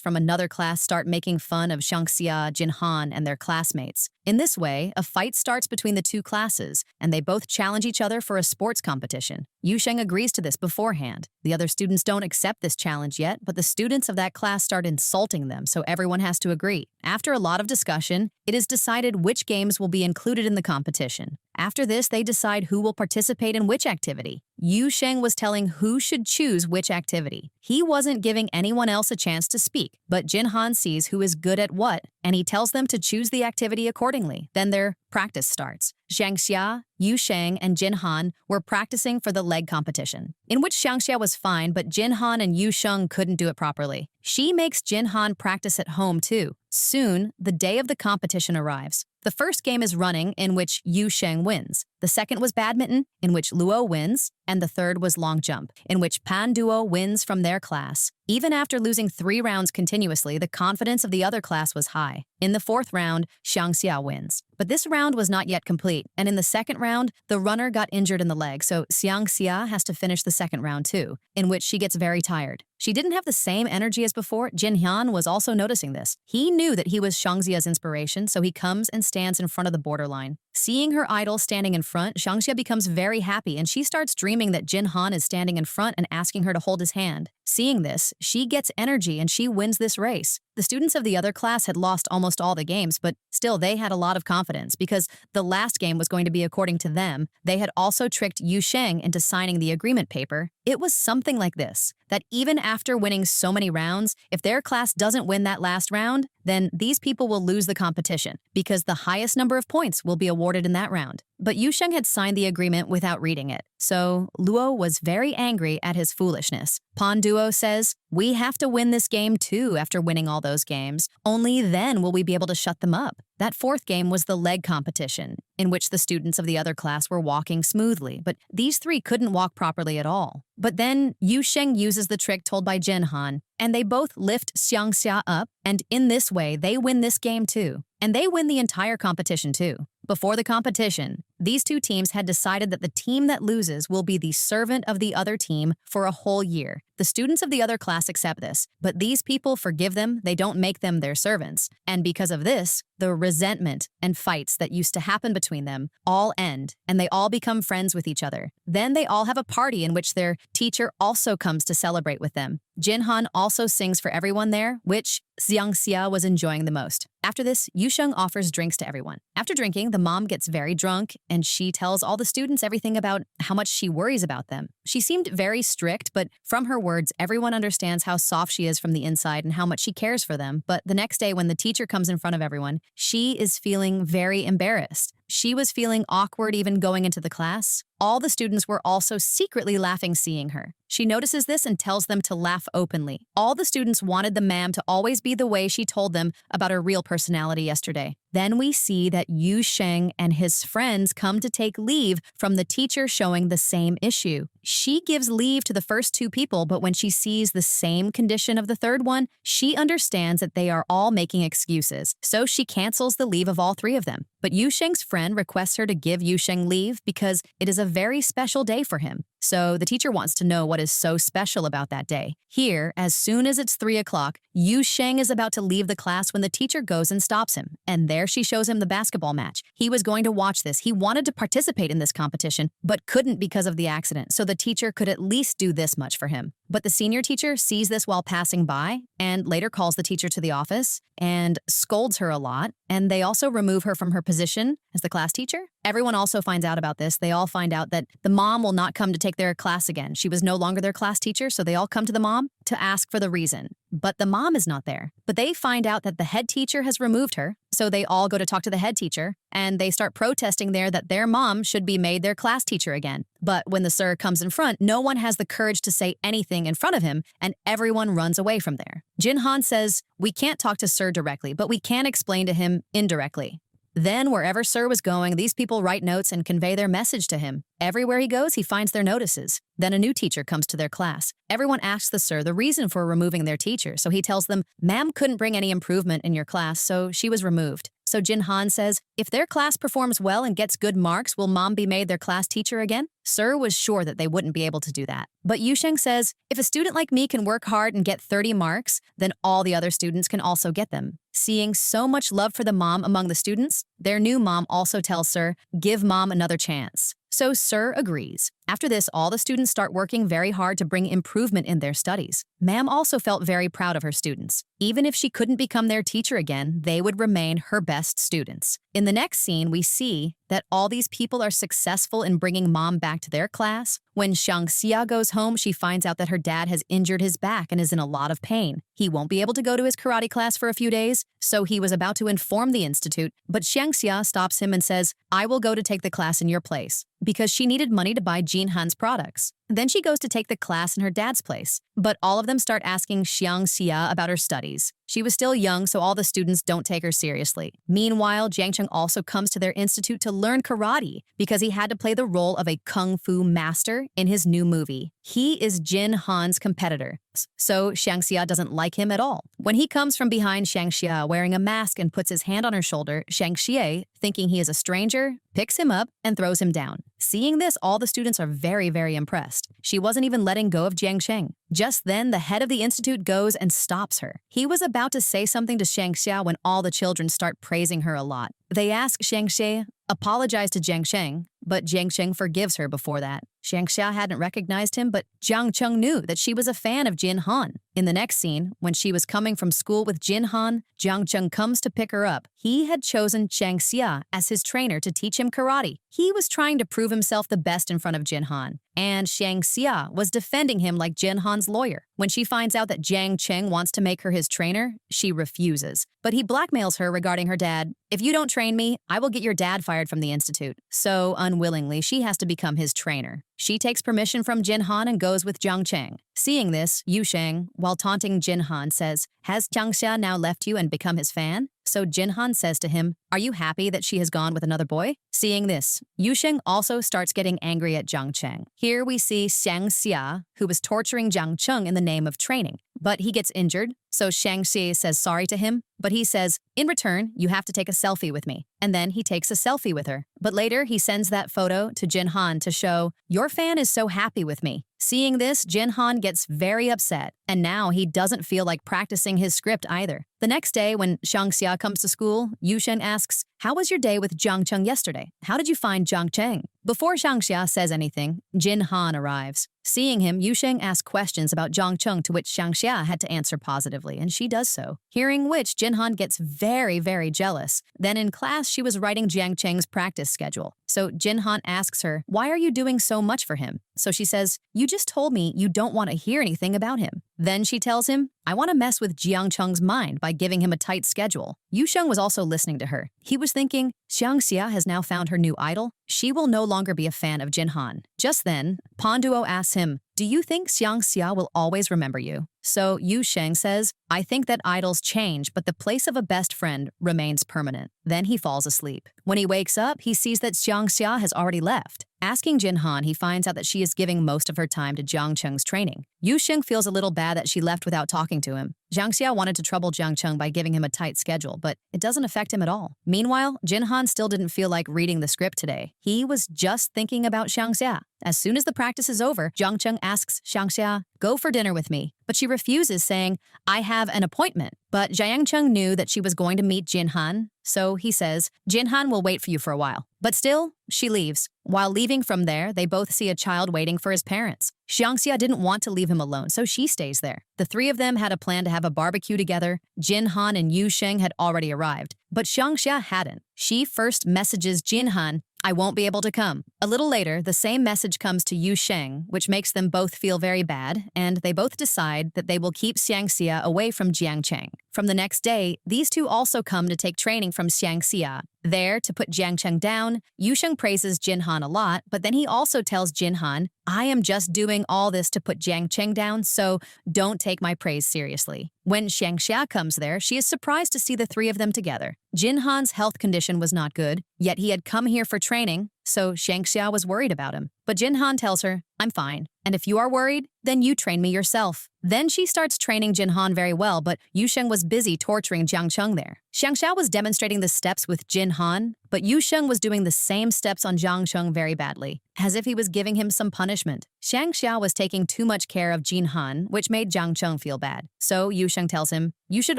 from another class start making fun of Xiangxia, Jinhan, and their classmates. In this way, a fight starts between the two classes, and they both challenge each other for a sports competition. Yusheng agrees to this beforehand. The other students don't accept this challenge yet, but the students of that class start insulting them, so everyone has to agree. After a lot of discussion, it is decided which games will be included in the competition. After this, they decide who will participate in which activity. Yusheng was telling who should choose which activity. He wasn't giving anyone else a chance to speak, but Jinhan sees who is good at what, and he tells them to choose the activity accordingly. Then their practice starts. Xiangxia, Yusheng, and Jinhan were practicing for the leg competition, in which Xiangxia was fine, but Jinhan and Yusheng couldn't do it properly. She makes Jinhan practice at home too. Soon, the day of the competition arrives. The first game is running, in which Yusheng wins. The second was badminton, in which Luo wins, and the third was long jump, in which Pan Duo wins from their class. Even after losing 3 rounds continuously, the confidence of the other class was high. In the 4th round, Xiangxia wins. But this round was not yet complete, and in the 2nd round, the runner got injured in the leg, so Xiangxia has to finish the 2nd round too, in which she gets very tired. She didn't have the same energy as before. Jin Han was also noticing this. He knew that he was Xiangxia's inspiration, so he comes and stands in front of the borderline. Seeing her idol standing in front, Xiangxia becomes very happy, and she starts dreaming that Jin Han is standing in front and asking her to hold his hand. Seeing this, she gets energy and she wins this race. The students of the other class had lost almost all the games, but still they had a lot of confidence because the last game was going to be according to them. They had also tricked Yu Sheng into signing the agreement paper. It was something like this, that even after winning so many rounds, if their class doesn't win that last round, then these people will lose the competition because the highest number of points will be awarded in that round. But Yu Sheng had signed the agreement without reading it, so Luo was very angry at his foolishness. Pan Duo says, "We have to win this game too after winning all those games. Only then will we be able to shut them up." That 4th game was the leg competition, in which the students of the other class were walking smoothly, but these 3 couldn't walk properly at all. But then Yu Sheng uses the trick told by Jin Han, and they both lift Xiangxia up, and in this way, they win this game too. And they win the entire competition too. Before the competition, these 2 teams had decided that the team that loses will be the servant of the other team for a whole year. The students of the other class accept this, but these people forgive them, they don't make them their servants. And because of this, the resentment and fights that used to happen between them all end, and they all become friends with each other. Then they all have a party in which their teacher also comes to celebrate with them. Jin Han also sings for everyone there, which Xiangxia was enjoying the most. After this, Yu Sheng offers drinks to everyone. After drinking, the mom gets very drunk, and she tells all the students everything about how much she worries about them. She seemed very strict, but from her words, everyone understands how soft she is from the inside and how much she cares for them. But the next day, when the teacher comes in front of everyone, she is feeling very embarrassed. She was feeling awkward even going into the class. All the students were also secretly laughing seeing her. She notices this and tells them to laugh openly. All the students wanted the ma'am to always be the way she told them about her real personality yesterday. Then we see that Yu Sheng and his friends come to take leave from the teacher showing the same issue. She gives leave to the first 2 people, but when she sees the same condition of the 3rd one, she understands that they are all making excuses, so she cancels the leave of all 3 of them. But Yu Sheng's friend requests her to give Yu Sheng leave because it is a very special day for him. So the teacher wants to know what is so special about that day. Here, as soon as it's 3 o'clock, Yu Sheng is about to leave the class when the teacher goes and stops him. And there she shows him the basketball match. He was going to watch this. He wanted to participate in this competition, but couldn't because of the accident. So the teacher could at least do this much for him. But the senior teacher sees this while passing by and later calls the teacher to the office and scolds her a lot. And they also remove her from her position as the class teacher. Everyone also finds out about this. They all find out that the mom will not come to take their class again. She was no longer their class teacher, so they all come to the mom to ask for the reason. But the mom is not there. But they find out that the head teacher has removed her, so they all go to talk to the head teacher, and they start protesting there that their mom should be made their class teacher again. But when the sir comes in front, no one has the courage to say anything in front of him, and everyone runs away from there. Jin Han says, "We can't talk to sir directly, but we can explain to him indirectly." Then, wherever Sir was going, these people write notes and convey their message to him. Everywhere he goes, he finds their notices. Then a new teacher comes to their class. Everyone asks the Sir the reason for removing their teacher, so he tells them, "Ma'am couldn't bring any improvement in your class, so she was removed." So Jin Han says, "If their class performs well and gets good marks, will Mom be made their class teacher again?" Sir was sure that they wouldn't be able to do that. But Yu Sheng says, "If a student like me can work hard and get 30 marks, then all the other students can also get them." Seeing so much love for the mom among the students, their new mom also tells Sir, "Give Mom another chance." So Sir agrees. After this, all the students start working very hard to bring improvement in their studies. Ma'am also felt very proud of her students. Even if she couldn't become their teacher again, they would remain her best students. In the next scene, we see that all these people are successful in bringing Mom back to their class. When Xiangxia goes home, she finds out that her dad has injured his back and is in a lot of pain. He won't be able to go to his karate class for a few days, so he was about to inform the institute, but Xiangxia stops him and says, "I will go to take the class in your place," because she needed money to buy Jin Han's products. Then she goes to take the class in her dad's place, but all of them start asking Xiangxia about her studies. She was still young, so all the students don't take her seriously. Meanwhile, Jiang Cheng also comes to their institute to learn karate because he had to play the role of a kung fu master in his new movie. He is Jin Han's competitor, so Xiangxia doesn't like him at all. When he comes from behind Xiangxia wearing a mask and puts his hand on her shoulder, Xiangxia, thinking he is a stranger, picks him up and throws him down. Seeing this, all the students are very impressed. She wasn't even letting go of Jiang Cheng. Just then, the head of the institute goes and stops her. He was about to say something to Xiangxia when all the children start praising her a lot. They ask Xiangxia, apologize to Jiang Cheng, but Jiang Cheng forgives her before that. Xiangxia hadn't recognized him, but Jiang Cheng knew that she was a fan of Jin Han. In the next scene, when she was coming from school with Jin Han, Jiang Cheng comes to pick her up. He had chosen Xiangxia as his trainer to teach him karate. He was trying to prove himself the best in front of Jin Han, and Xiangxia was defending him like Jin Han's lawyer. When she finds out that Jiang Cheng wants to make her his trainer, she refuses. But he blackmails her regarding her dad. If you don't train me, I will get your dad fired from the institute. So, unwillingly, she has to become his trainer. She takes permission from Jin Han and goes with Jiang Cheng. Seeing this, Yu Sheng, while taunting Jin Han, says, "Has Xiangxia now left you and become his fan?" So Jin Han says to him, "Are you happy that she has gone with another boy?" Seeing this, Yu Sheng also starts getting angry at Jiang Cheng. Here we see Xiangxia, who was torturing Jiang Cheng in the name of training. But he gets injured, so Xiangxia says sorry to him, but he says, "In return, you have to take a selfie with me." And then he takes a selfie with her. But later, he sends that photo to Jin Han to show, "Your fan is so happy with me." Seeing this, Jin Han gets very upset, and now he doesn't feel like practicing his script either. The next day, when Xiangxia comes to school, Yu Sheng asks, "How was your day with Jiang Cheng yesterday? How did you find Jiang Cheng?" Before Xiangxia says anything, Jin Han arrives. Seeing him, Yu Sheng asks questions about Jiang Cheng, to which Xiangxia had to answer positively, and she does so. Hearing which, Jin Han gets very jealous. Then in class, she was writing Jiang Cheng's practice schedule. So Jin Han asks her, "Why are you doing so much for him?" So she says, "You just told me you don't want to hear anything about him." Then she tells him, "I want to mess with Jiang Cheng's mind by giving him a tight schedule." Yu Sheng was also listening to her. He was thinking, Xiangxia has now found her new idol. She will no longer be a fan of Jin Han. Just then, Panduo asks him, "Do you think Xiangxia will always remember you?" So Yu Sheng says, "I think that idols change, but the place of a best friend remains permanent." Then he falls asleep. When he wakes up, he sees that Xiangxia has already left. Asking Jin Han, he finds out that she is giving most of her time to Jiang Cheng's training. Yu Sheng feels a little bad that she left without talking to him. Xiangxia wanted to trouble Jiang Cheng by giving him a tight schedule, but it doesn't affect him at all. Meanwhile, Jin Han still didn't feel like reading the script today. He was just thinking about Xiangxia. As soon as the practice is over, Jiang Cheng asks Xiangxia, "Go for dinner with me." But she refuses, saying, "I have an appointment." But Jiang Cheng knew that she was going to meet Jin Han, so he says, "Jin Han will wait for you for a while." But still, she leaves. While leaving from there, they both see a child waiting for his parents. Xiangxia didn't want to leave him alone, so she stays there. The three of them had a plan to have a barbecue together. Jin Han and Yu Sheng had already arrived, but Xiangxia hadn't. She first messages Jin Han, "I won't be able to come." A little later, the same message comes to Yu Sheng, which makes them both feel very bad, and they both decide that they will keep Xiangxia away from Jiang Cheng. From the next day, these two also come to take training from Xiangxia. There, to put Jiang Cheng down, Yu Sheng praises Jin Han a lot, but then he also tells Jin Han, "I am just doing all this to put Jiang Cheng down, so don't take my praise seriously." When Xiangxia comes there, she is surprised to see the three of them together. Jin Han's health condition was not good, yet he had come here for training, so Xiangxia was worried about him. But Jin Han tells her, "I'm fine, and if you are worried, then you train me yourself." Then she starts training Jin Han very well, but Yu Sheng was busy torturing Jiang Cheng there. Xiangxia was demonstrating the steps with Jin Han, but Yu Sheng was doing the same steps on Jiang Cheng very badly, as if he was giving him some punishment. Xiangxia was taking too much care of Jin Han, which made Jiang Cheng feel bad. So Yu Sheng tells him, "You should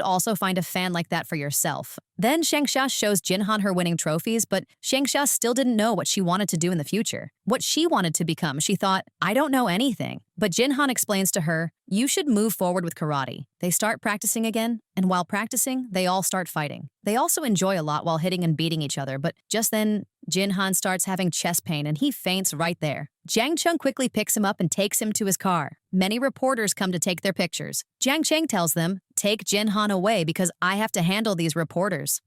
also find a fan like that for yourself." Then Xiangxia shows Jin Han her winning trophies, but Xiangxia still didn't know what she wanted to do in the future. What she wanted to become, she thought, "I don't know anything." But Jin Han explains to her, "You should move forward with karate." They start practicing again, and while practicing, they all start fighting. They also enjoy a lot while hitting and beating each other, but just then, Jin Han starts having chest pain and he faints right there. Jiang Cheng quickly picks him up and takes him to his car. Many reporters come to take their pictures. Jiang Cheng tells them, "Take Jin Han away because I have to handle these reporters."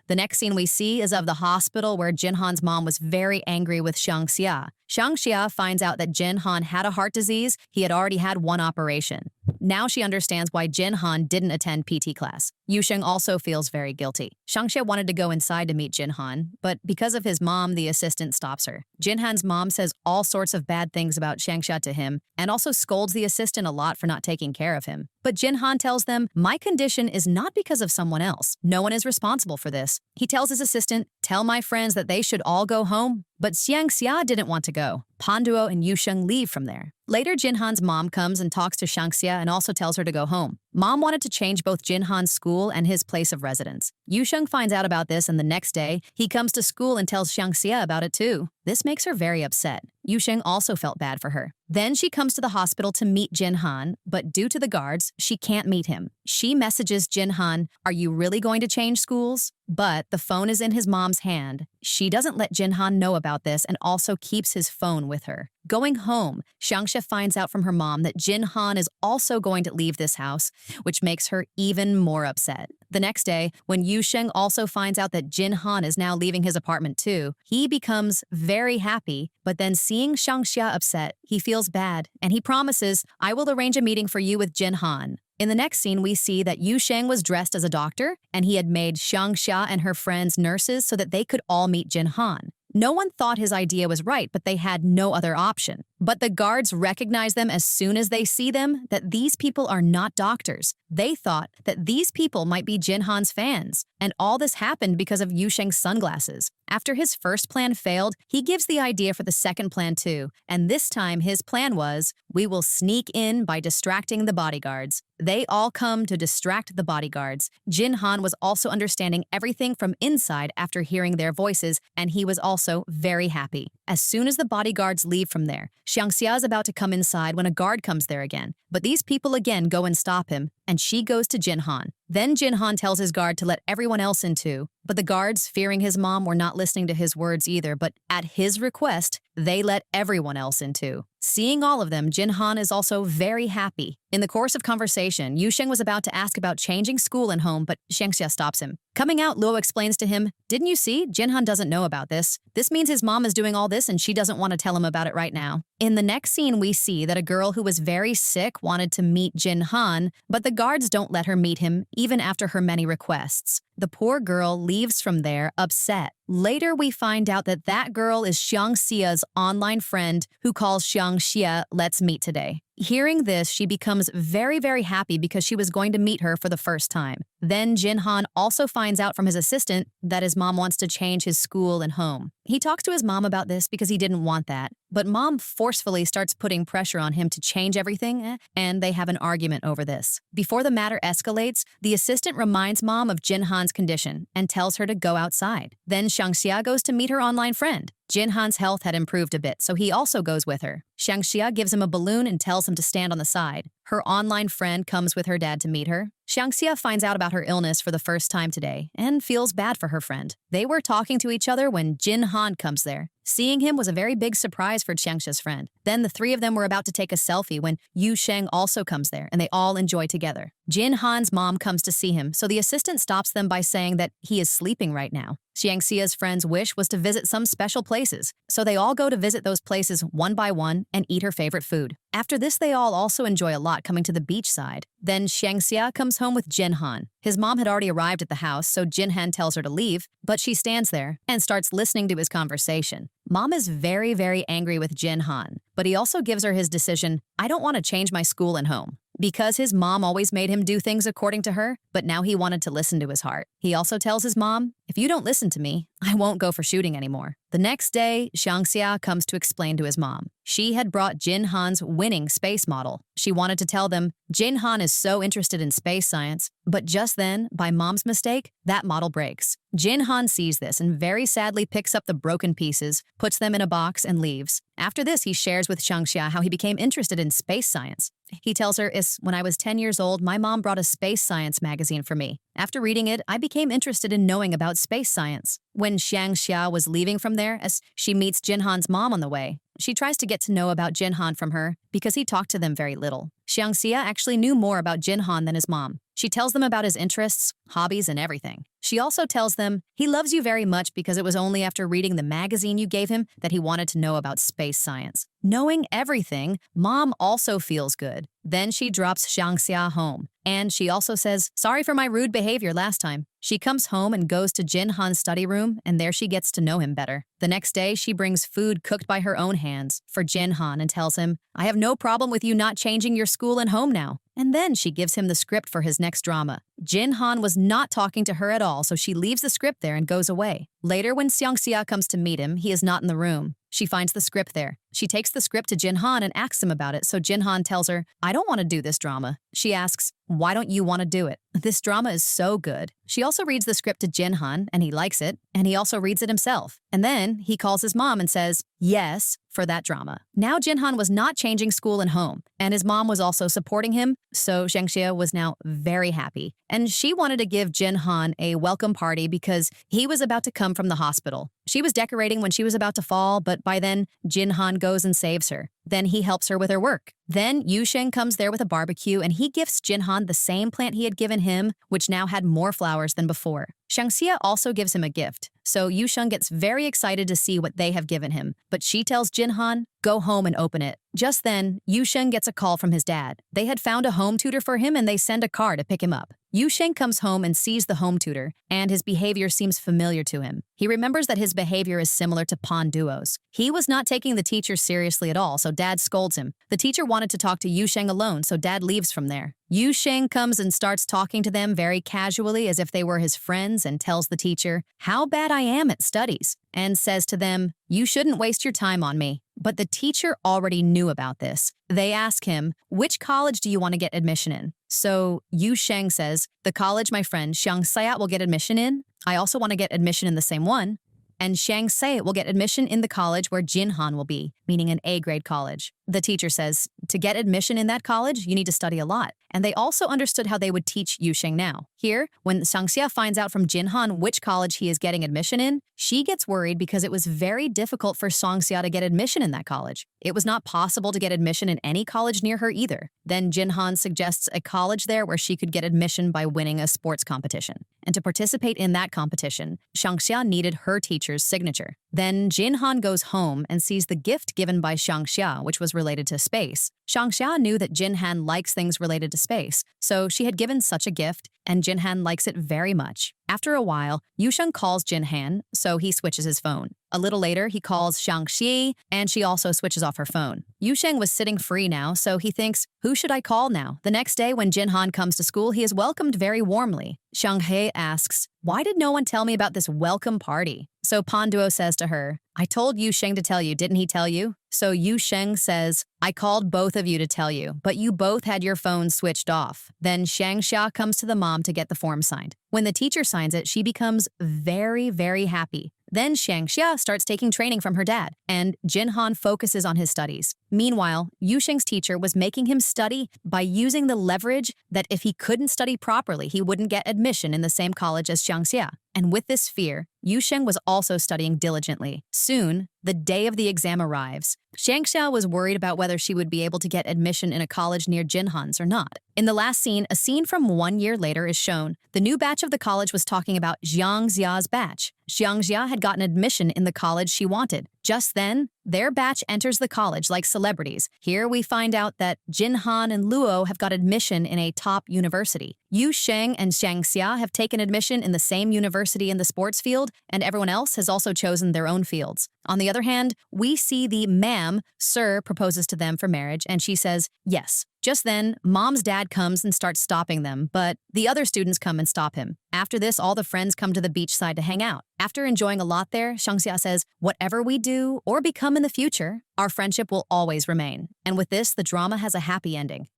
The next scene we see is of the hospital where Jin Han's mom was very angry with Xiangxia. Xiangxia finds out that Jin Han had a heart disease. He had already had one operation. now she understands why Jin Han didn't attend PT class. Yusheng also feels very guilty. Xiangxia wanted to go inside to meet Jin Han, but because of his mom, the assistant stops her. Jin Han's mom says all sorts of bad things about Xiangxia to him and also scolds the assistant a lot for not taking care of him. But Jin Han tells them, my condition is not because of someone else. No one is responsible for this. He tells his assistant, tell my friends that they should all go home. But Xiangxia didn't want to go. Panduo and Yusheng leave from there. Later, Jin Han's mom comes and talks to Xiangxia and also tells her to go home. Mom wanted to change both Jin Han's school and his place of residence. Yusheng finds out about this, and the next day, he comes to school and tells Xiangxia about it too. This makes her very upset. Yusheng also felt bad for her. Then she comes to the hospital to meet Jin Han, but due to the guards, she can't meet him. She messages Jin Han, are you really going to change schools? But the phone is in his mom's hand. She doesn't let Jin Han know about this and also keeps his phone with her. Going home, Xiangxia finds out from her mom that Jin Han is also going to leave this house, which makes her even more upset. The next day, when Yusheng also finds out that Jin Han is now leaving his apartment too, he becomes very happy, but then seeing Xiangxia upset, he feels bad, and he promises, I will arrange a meeting for you with Jin Han. In the next scene, we see that Yusheng was dressed as a doctor, and he had made Xiangxia and her friends nurses so that they could all meet Jin Han. No one thought his idea was right, but they had no other option. But the guards recognize them as soon as they see them that these people are not doctors. They thought that these people might be Jin Han's fans, and all this happened because of Yusheng's sunglasses. After his first plan failed, he gives the idea for the second plan too, and this time his plan was, we will sneak in by distracting the bodyguards. They all come to distract the bodyguards. Jin Han was also understanding everything from inside after hearing their voices, and he was also very happy. As soon as the bodyguards leave from there, Xiangxia is about to come inside when a guard comes there again. But these people again go and stop him, and she goes to Jin Han. Then Jin Han tells his guard to let everyone else in too. But the guards, fearing his mom, were not listening to his words either, but at his request, they let everyone else in too. Seeing all of them, Jin Han is also very happy. In the course of conversation, Yusheng was about to ask about changing school and home, but Xiangxia stops him. Coming out, Luo explains to him, didn't you see? Jin Han doesn't know about this. This means his mom is doing all this and she doesn't want to tell him about it right now. In the next scene, we see that a girl who was very sick wanted to meet Jin Han, but the guards don't let her meet him, even after her many requests. The poor girl leaves from there upset. Later, we find out that that girl is Xiangxia's online friend who calls Xiangxia, let's meet today. Hearing this, she becomes very, very happy because she was going to meet her for the first time. Then Jin Han also finds out from his assistant that his mom wants to change his school and home. He talks to his mom about this because he didn't want that, but mom forcefully starts putting pressure on him to change everything, and they have an argument over this. Before the matter escalates, the assistant reminds mom of Jin Han's condition and tells her to go outside. Then Xiangxia goes to meet her online friend. Jin Han's health had improved a bit, so he also goes with her. Xiangxia gives him a balloon and tells him to stand on the side. Her online friend comes with her dad to meet her. Xiangxia finds out about her illness for the first time today and feels bad for her friend. They were talking to each other when Jin Han comes there. Seeing him was a very big surprise for Xiangxia's friend. Then the three of them were about to take a selfie when Yusheng also comes there, and they all enjoy together. Jin Han's mom comes to see him, so the assistant stops them by saying that he is sleeping right now. Xiangxia's friend's wish was to visit some special places, so they all go to visit those places one by one and eat her favorite food. After this, they all also enjoy a lot coming to the beach side. Then Xiangxia comes home with Jin Han. His mom had already arrived at the house, so Jin Han tells her to leave, but she stands there and starts listening to his conversation. Mom is very, very angry with Jin Han, but he also gives her his decision, I don't want to change my school and home. Because his mom always made him do things according to her, but now he wanted to listen to his heart. He also tells his mom, if you don't listen to me, I won't go for shooting anymore. The next day, Xiangxia comes to explain to his mom. She had brought Jin Han's winning space model. She wanted to tell them, Jin Han is so interested in space science, but just then, by mom's mistake, that model breaks. Jin Han sees this and very sadly picks up the broken pieces, puts them in a box, and leaves. After this, he shares with Xiangxia how he became interested in space science. He tells her, when I was 10 years old, my mom brought a space science magazine for me. After reading it, I became interested in knowing about space science. When Xiangxia was leaving from there, as she meets Jin Han's mom on the way, she tries to get to know about Jin Han from her because he talked to them very little. Xiangxia actually knew more about Jin Han than his mom. She tells them about his interests, hobbies, and everything. She also tells them he loves you very much because it was only after reading the magazine you gave him that he wanted to know about space science. Knowing everything, Mom also feels good. Then she drops Xiangxia home. And she also says, sorry for my rude behavior last time. She comes home and goes to Jin Han's study room, and there she gets to know him better. The next day, she brings food cooked by her own hands for Jin Han and tells him, I have no problem with you not changing your school and home now. And then she gives him the script for his next drama. Jin Han was not talking to her at all, so she leaves the script there and goes away. Later, when Xiangxia comes to meet him, he is not in the room. She finds the script there. She takes the script to Jin Han and asks him about it, so Jin Han tells her, I don't want to do this drama. She asks, why don't you want to do it? This drama is so good. She also reads the script to Jin Han, and he likes it, and he also reads it himself. And then he calls his mom and says, yes, for that drama. Now Jin Han was not changing school and home, and his mom was also supporting him, so Xiangxia was now very happy. And she wanted to give Jin Han a welcome party because he was about to come from the hospital. She was decorating when she was about to fall, but by then, Jin Han goes and saves her. Then he helps her with her work. Then Yu Sheng comes there with a barbecue, and he gifts Jin Han the same plant he had given him, which now had more flowers than before. Xiangxia also gives him a gift, so Yu Sheng gets very excited to see what they have given him. But she tells Jin Han, go home and open it. Just then, Yu Sheng gets a call from his dad. They had found a home tutor for him, and they send a car to pick him up. Yu Sheng comes home and sees the home tutor, and his behavior seems familiar to him. He remembers that his behavior is similar to Pan Duo's. He was not taking the teacher seriously at all, so Dad scolds him. The teacher wanted to talk to Yu Sheng alone, so Dad leaves from there. Yu Sheng comes and starts talking to them very casually as if they were his friends and tells the teacher how bad I am at studies and says to them, you shouldn't waste your time on me. But the teacher already knew about this. They ask him, which college do you want to get admission in? So Yu Sheng says, the college my friend Xiangxia will get admission in. I also want to get admission in the same one. And Xiangxia will get admission in the college where Jin Han will be, meaning an A-grade college. The teacher says, to get admission in that college, you need to study a lot. And they also understood how they would teach Yu Sheng now. Here, when Xiangxia finds out from Jin Han which college he is getting admission in, she gets worried because it was very difficult for Xiangxia to get admission in that college. It was not possible to get admission in any college near her either. Then Jin Han suggests a college there where she could get admission by winning a sports competition. And to participate in that competition, Xiangxia needed her teacher's signature. Then Jin Han goes home and sees the gift given by Xiangxia, which was related to space. Xiangxia knew that Jin Han likes things related to space, so she had given such a gift, and Jin Han likes it very much. After a while, Yu Sheng calls Jin Han, so he switches his phone. A little later, he calls Xiangxi, and she also switches off her phone. Yu Sheng was sitting free now, so he thinks, who should I call now? The next day, when Jin Han comes to school, he is welcomed very warmly. Xianghe asks, why did no one tell me about this welcome party? So Pan Duo says to her, I told Yu Sheng to tell you, didn't he tell you? So Yu Sheng says, I called both of you to tell you, but you both had your phones switched off. Then Xiangxia comes to the mom to get the form signed. When the teacher signs it, she becomes very, very happy. Then Xiangxia starts taking training from her dad, and Jin Han focuses on his studies. Meanwhile, Yu Sheng's teacher was making him study by using the leverage that if he couldn't study properly, he wouldn't get admission in the same college as Xiangxia. And with this fear, Yu Sheng was also studying diligently. Soon, the day of the exam arrives. Xiangxia was worried about whether she would be able to get admission in a college near Jin Han's or not. In the last scene, a scene from 1 year later is shown. The new batch of the college was talking about Xiangxia's batch. Xiangxia had gotten admission in the college she wanted. Just then, their batch enters the college like celebrities. Here we find out that Jin Han and Luo have got admission in a top university. Yu Sheng and Xiangxia have taken admission in the same university in the sports field, and everyone else has also chosen their own fields. On the other hand, we see the ma'am, Sir, proposes to them for marriage, and she says, yes. Just then, Mom's dad comes and starts stopping them, but the other students come and stop him. After this, all the friends come to the beachside to hang out. After enjoying a lot there, Xiangxia says, whatever we do or become in the future, our friendship will always remain. And with this, the drama has a happy ending.